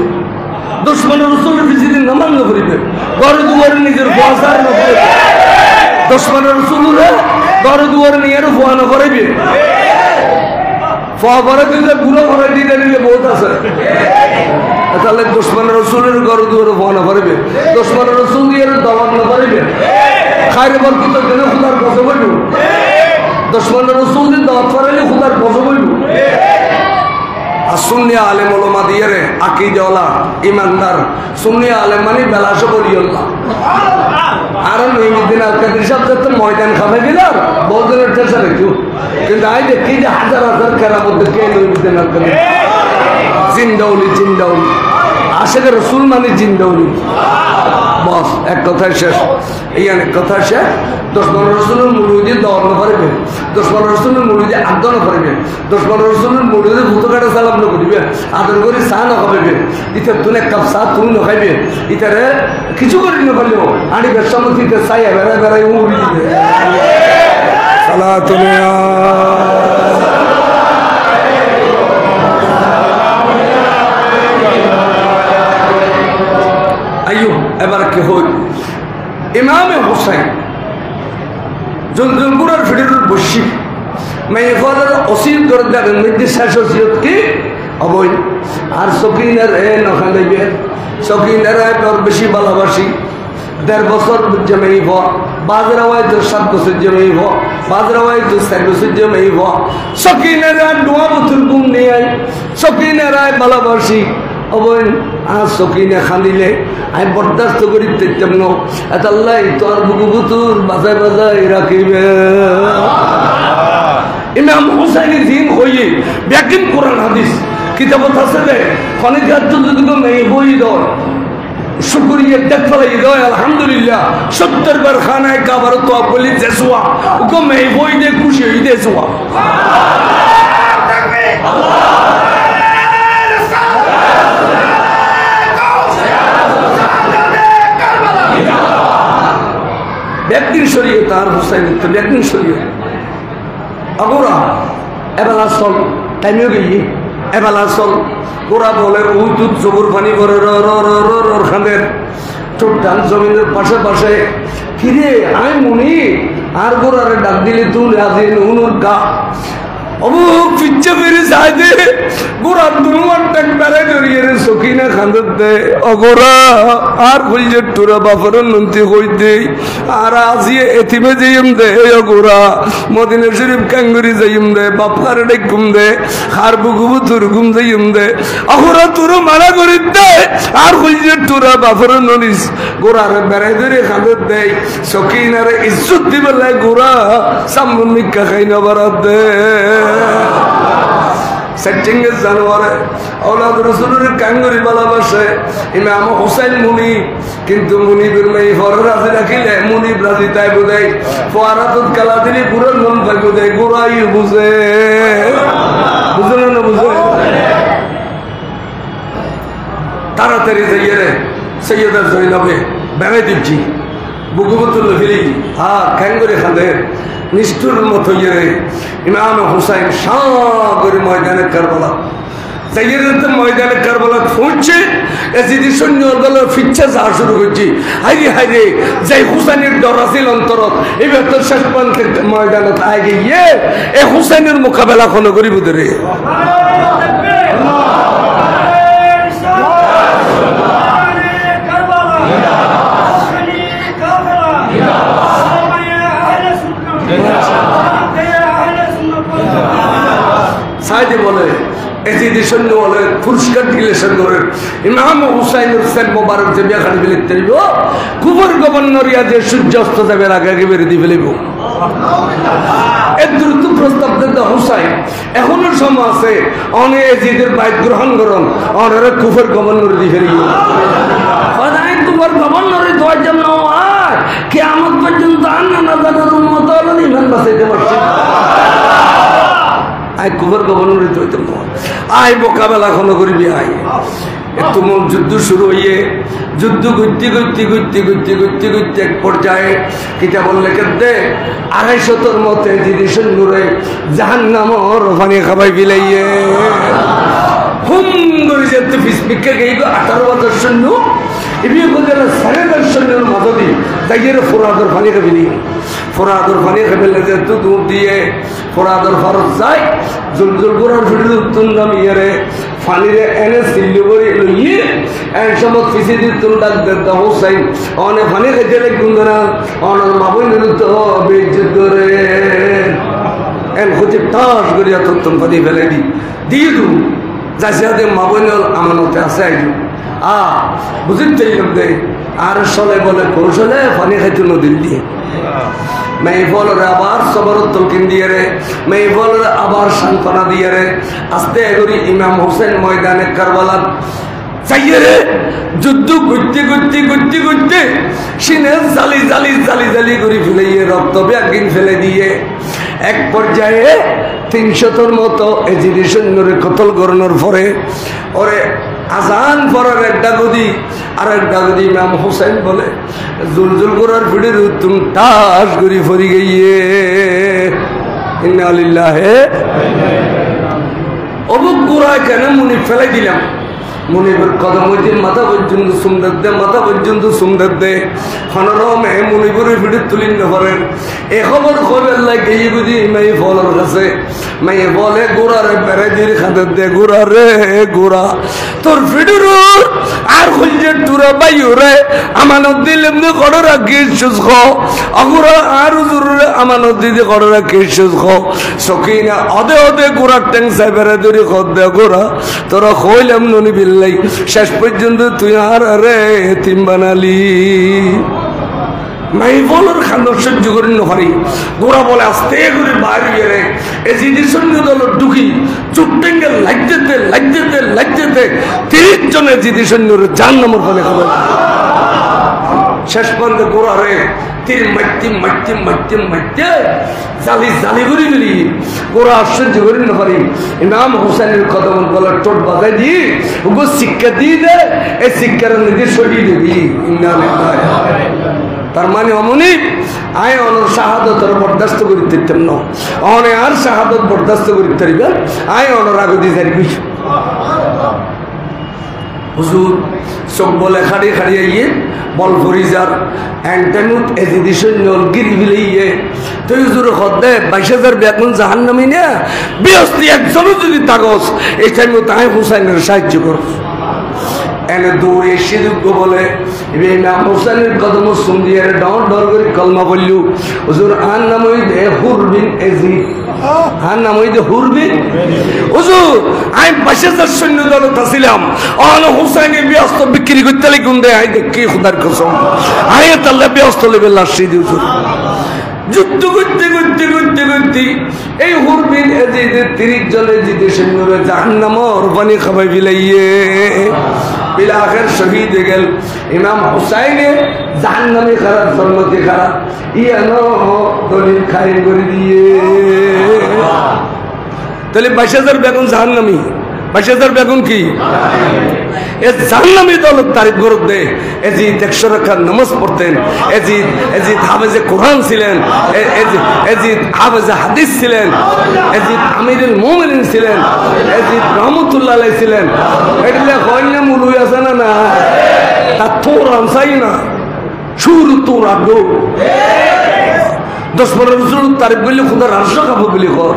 দুশমনের রাসূলের বিজিদিন নামান না করিবে ঘরে দুয়ারে নিজের বাজার না করিবে দুশমনের রাসূল রে ঘরে দুয়ারে নিয়ে ফোয়া না করিবে ফোয়া করে দিলে গুলো করে দিতে নিলে বহুত আছে তাহলে দুশমনের রাসূলের ঘরে দুয়ারে ফোয়া না করিবে দুশমনের রাসূল দিয়ে দাওয়াত না করিবে খায়রে বরকত দেন খোদার কাছে বলবো দুশমনের রাসূল দিন দাওয়াত করাইলে খোদার কাছে বলবো আর সুন্নি আলেম ওলামা দিয়ে রে আকীদাওয়ালা ইমানদার সুন্নি আলেম মানে বেলাশো বলিউল্লাহ আর নইমুদ্দিন আল কাদের সাহেব তো ময়দান খাবে দিলার বহুদিনের চেষ্টা রেখু কিন্তু আই দেখি যে হাজার কেরামত দেখে নইমুদ্দিন আল কাদের জিন্দাউলি আশেকের রাসূল মানে জিন্দাউলি বস এক কথায় শেষ এই অনেক কথা শেষ দুশমনের রাসূলের মুরিদে দাওয়াত না পারবে দুশমনের রাসূলের মুরিদে আদর না পারবে দুশমনের রাসূলের মুরিদে ফুতকাটা সালাম না করিবে আদর করে চা না খাবে ইতে তুলে কাপ চা তুমি না খাইবে ইতারে কিছু করি না পারলেও আড়ি বেশমতিতে চাইয়া বেড়াই উড়ি দিবে সালাতুন ইয়া আইয়ো এবার কি হই ইমামে হুসাইন জলজলপুরের ফিডির বসি মেয়ে ফলের অসীম করে দেবেন মধ্যে শেষ অসিয়ত কি অবৈ আর সকিনের এ নখান দেবে সকিনের তোর বেশি ভালোবাসি 1.5 বছর জমেইব বাজরা হয়তো 7 বছর জমেইব বাজরা হয়তো 4 বছর জমেইব সকিনের দোয়া বছর গুম নিয়ে সকিনের ভালোবাসি অবৈ আর সকিনে খান্দিলে আমি বরদাস্ত করি তেমন আল্লাহ তোর বুকু বুতুর বাজায় রাখিবে ইমাম হুসাইনের দিন হইয়ে ব্যাকিং কোরআন হাদিস কিতাবত আছে রে খনিজাত যদি নেই বই দর শুকরিয়া দেখ ফলাই দয় আলহামদুলিল্লাহ 70 বার খানায় কাবার তো বলি জেসুয়া ওকে মেই বই দে খুশি হই দেসুয়া আল্লাহ শরীয়ত আর হুসাইনের তো একদিন শরীয়ত অগোরা এবেলা চল টাইমেও গিয়ে এবেলা চল গোরা বলে ওই দুধ জবুর পানি করে খানের টোটাল জমিনের পাশে পাশে কিরে আয় মনি আর গোরারে ডাক দিলে তুই আজিন উনুর গা অমুক পিচ্ছে মেরে যায় দে গোড়ার দুনুমার টাক বেড়াই ধরিয়ে রে সকিনা খান্দর দে অগোরা আর বলছে তোরা বাপর নন্তি হই দে আর আজিয়ে এতিমে যাইম দে অগোরা মদিনা শরীফ কাঙ্গুরি যাইম দে বাপারে ডেকুম দে আর বুকুবু তোর ঘুম যাইম দে অগোরা তোর মানা করি দে আর বলছে তোরা বাপর ননিস গোড়ার বেড়াই ধরে খান্দর দে সকিনারে ইজ্জত দিবেলায় গোড়া সামন নিকা খাই না বারাত দে সেটিংয়ের জানোয়ারে আওলাদ রাসূলের কাঙ্গুরি ভালোবাসে ইমাম হোসেন মুনি কিন্তু মুনিবের মেয়ে ফর রাজি রাখিলে মুনিব রাজি তাই বুঝাই ফোয়ারাতুল কালা দিলি পুরো মন পাই বুঝাই গোড়াই বুঝে বুঝলো না বুঝে তাড়াতাড়ি যাইয়ে রে সৈয়দা জৈনবে বেড়াই দিচ্ছি বুকুবতুল ফিলি কাঙ্গুরি খান্দে নিষ্ঠুর মতো ইয়ে ইমাম হুসাইন সাগরে ময়দানে কারবালা যাইয়ের ময়দানে কারবালা পৌঁছে এসিদি সৈন্যগুলো ফিরছে যা শুরু করছি হাইরে হাইরে যাই হুসাইনের ডর আছিল অন্তরত এবার তো শেষ প্রান্তে ময়দানত আগে গিয়ে এ হুসাইনের মোকাবেলা কোনো করিব ধরে সাইদে বলে এজিদি সৈন্য বলে পুরস্কার দিলে সৈন্যের ইমাম হুসাইন হোসেন মোবারক যে বিয়া খালি লিখতে দিব কুবর গভর্নরিয়া যে সূর্য অস্ত যাবে আগে আগে বেরিয়ে দিয়ে ফেলিব এর দ্রুত প্রস্তাব দেন হুসাইন এখনো সময় আছে অনেক এজিদের বাইক গ্রহণ করুন অনেক কুফর গভর্নর দিয়ে ফেলিব কুফর গভর্নরের দেওয়ার জন্য কিয়ামত পর্যন্ত আন্না নাজারের উম্মত হলো ইমান বাঁচাইতে পারছে আয় কুফর গভর্নরিত হইতাম আয় মোকাবেলা কোনো করবি আয় তুমুল যুদ্ধ শুরু হইয়ে যুদ্ধ করতে করতে করতে করতে করতে করতে এক পর্যায়ে কিতা বললে কেদে 250 মতে যদি সৈন্যরে জাহান্নামর পানি খাবাই বিলাইয়ে হুম করে যেতে ফিসপিকে গেইব 18 বছর সৈন্য এমনি বলতে 10.5 সৈন্যের মদদি তাইয়ের ফোরাদর পানি খাবিলি ফোরাদর পানি খাবিলে যে দুধ দিয়ে ফোরাদর ফরজ যায় জুলজুল গোড়ার ভিডিও উত্তর নাম ইয়ে ফানিরে এনে সিল্লু করে লইয়ে এক সময় ফিসি দিতুন ডাক দেন হোসাইন অনে ফানি খেতে লাগুন না অনার মাবুই নিরুত বেজ্জত করে এন হচ্ছে টাস করে এতক্ষণ পানি ফেলে দিয়ে দু যাইছে মাবুই আমানতে আছে আইজু বুঝিন চাইলাম দে আর চলে বলে কৌশলে পানি খাইতো নদীর দিয়ে মেয়ে বলরে আবার সবরত তলকিন দিয়ে রে মেয়ে বলরে আবার সান্ত্বনা দিয়ে রে আস্তে এগরি ইমাম হোসেন ময়দানে কারবালা চাইয়ে রে যুদ্ধ করতে করতে করতে করতে সিনে জালি জালি জালি জালি করে ফেলে রক্ত ব্যাগিন ফেলে দিয়ে এক পর্যায়ে 300 মতো এজিদি সৈন্যরে কতল করানোর পরে ওরে আজান পড়ার একটা গদি আর একটা গদি ইমাম হোসেন বলে জুলজুল করার ভিড়ের তুম টাস করি ফরি গিয়ে ইন্না লিল্লাহি অবুক গুড়ায় কেন মুনি ফেলে দিলাম মুনিবের কদম হইতে মাথা পর্যন্ত সুন্দর দে মাথা পর্যন্ত সুন্দর দে হনরমে মুনিবরের ভিড়ে তুলিন নভরেন এ খবর খবর লাগে এই বুঝি মেয়ে ফলর কাছে মেয়ে বলে গোড়ারে বেড়ে দিয়ে খাতে দে গোড়া রে গোড়া তোর ভিড়ুর আর খুঁজে টুরা বাইও রে আমানত দিলাম না কড়ো রাখি সুস খাও অগুরা আর জরুরে আমানত দিদি কড়ো রাখি সুস খাও সকিনা অদে অদে গোড়ার ট্যাং সাইবেরে দূরে খদ দে গোড়া তোরা খইলাম ননি বিল শেষ পর্যন্ত তুই আর রে এতিম বানালি মাই বলার খান্দর সহ্য করি নহারি গোড়া বলে আস্তে করে বাইরে রে এই জিনিস সঙ্গে দল ঢুকি চুপটেঙ্গে লাগতে লাগতে লাগতে 30 জনের জিনিস সৈন্যর জান নম্বর ফলে খবর শেষ পর্যন্ত গোড়া রে তীর মারতে মারতে মারতে মারতে জালি জালি করে মিলি গোড়া আশ্চর্য করি না পারি ইমাম হোসেনের কদম গলার টোট বাজাই দি ওগো শিক্ষা দিয়ে দে এই শিক্ষার নিজে সরিয়ে দিবি তার মানে অমনি আয় অনর শাহাদতর বরদাস্ত করিতে না অনে আর শাহাদত বরদাস্ত করিতে পারিবেন আয় অনর আগদি যাইবি হুজুর সব বলে খাড়ি খাড়িয়ে ইয়ে বল ফরিজার অ্যান্টানুট এজিডিশন নলগিরি বিলিয়ে তুই হুজুর হদ্দে 22,000 বেতন জাহান্নামী না বিয়স্তি একজনও যদি তাগস এই টাইমে তাই হুসাইনের সাহায্য কর এনে দৌড়ে সিদ্ধ বলে ইমাম হুসাইনের কদম সুন্দিয়ে ডর ডর করে কলমা বললু হুজুর আর নাম হইতে হুর বিন এজিদ আর নাম হইতে হুর বিন হুজুর আমি 22,000 সৈন্য দলত ছিলাম অন হুসাইনের ব্যস্ত বিক্রি করতে লিখুন দে আই দেখি খুদার কসম আয় তাল্লা ব্যস্ত লেবে লাশি দি হুজুর যুদ্ধ করতে করতে করতে করতে এই হুরবিন এজিদের 30 জন এজিদের সৈন্যরা জাহান্নামর পানি খাবাই বিলাইয়ে বিল আখির শহীদ হয়ে গেল ইমাম হুসাইনে জাহান্নামে খারাপ জন্মতে খারাপ ইয়ানো দলিল খাইন করে দিয়ে তাহলে 22,000 বেগুন জাহান্নামী 22,000 বেগুন কি এ জাহান্নামী দলত তারিফ গরব দে এজিদ 100 রাকাত নামাজ পড়তেন এজিদ হাফেজে কোরআন ছিলেন এজিদ হাফেজে হাদিস ছিলেন এজিদ আমিরুল মুমিনিন ছিলেন এজিদ রহমাতুল্লাহ আলাইহি ছিলেন এগুলা কইনা মুলুই আছে না না তা তোর আনসাই না শুরু তোর আদো 10-15 বছর তারিফ করলে খুদার আরশ খাবো বলি কর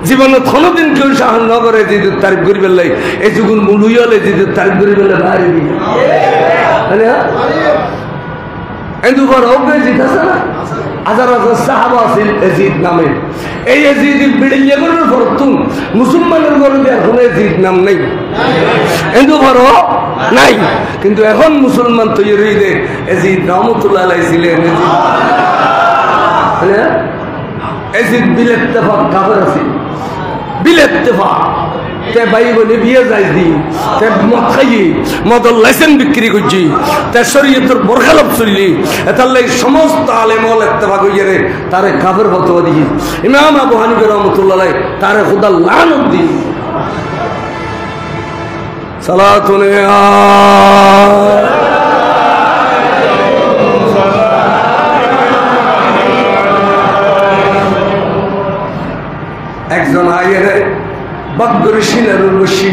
জীবনে কোনোদিন কেউ সাহস না করে এজিদের তারিফ করি পেলাই এই যুগুন মুলুই হলে এজিদের তারিফ করি পেলে বাইরে দিই দুবার হোক এজিদ আছে না হাজার হাজার সাহাবা আছিল এজিদ নামে এই এজিদ বিড়িয়ে করার ফরতুন মুসলমানের ঘরে এখন এজিদ নাম নেই দুবার নাই কিন্তু এখন মুসলমান তৈরি হয়ে দে এজিদ রহমতুল্লাহ আলাইহি ছিলেন এজিদ বিলেত্তেফাক কাফের আছে বিলেত্তেফাক তে ভাই বলে বিয়ে যাই দি তে মদ খাইয়ে মদর লাইসেন্স বিক্রি করছি তে শরীয়তের বরখালাপ চললি এতাল্লাই সমস্ত আলেমল ইত্তেফাক হইয়ে রে তারে কাফের ফতোয়া দিয়ে ইমাম আবু হানিফা রাহমাতুল্লাহ আলাইহি তারে খুদা লানত দি সালাতুন একজন আইয়ের বাগ্যরি সিনারুল বসি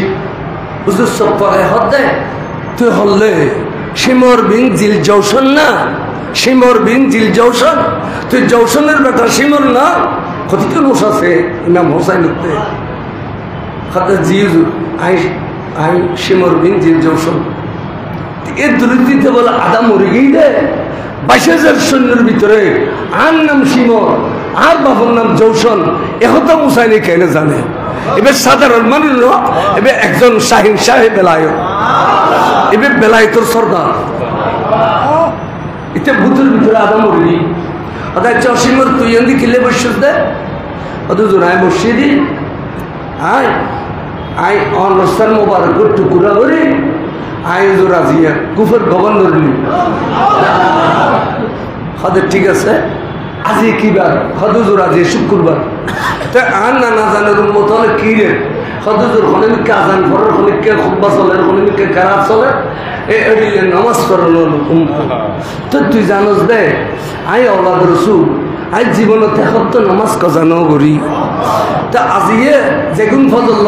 হুজুর সব পরে হদ্দে তুই হল্লে শিমর বিন জিল জৌসন না শিমর বিন জিল জৌসন তুই জৌসনের বেটা শিমর না কত লোস আছে ইমাম হোসাইন উঠতে খাতে জি হুজুর আই শিমর বিন জিল জৌসন এর দরিদ্রিতে বলে আদা মরে গিয়ে দে 22,000 সৈন্যের ভিতরে আর নাম শিমর আর বাবার নাম জৌসন এহতা মুসাইনি কেন জানে এবার সাধারণ মানুষ এবার একজন শাহিন শাহে বেলায়ত এবার বেলায়তর সর্দার এটা ভূতের ভিতরে আদা মরি অর্থাৎ চশিমর তুই এমনি কিলে বসিস দে অত জোড়ায় বসিয়ে দি আই অনস্থান মোবারক টুকুরা করে আই জোড়া জিয়া কুফের গভর্নর হদের ঠিক আছে আজি কি বার হদুজুর আজি শুক্রবার তো আর নানা জানের মত হলে কি রে হদুজুর হলে মিকে আজান পড়ার হলে কে খুব্বা চলে হলে মিকে কারাত চলে এই নামাজ পড়ানো তো তুই জানোস দে আই আওলাদ রসুল আই জীবনে তো নামাজ কজানো করি তা আজিয়ে যেগুন ফজল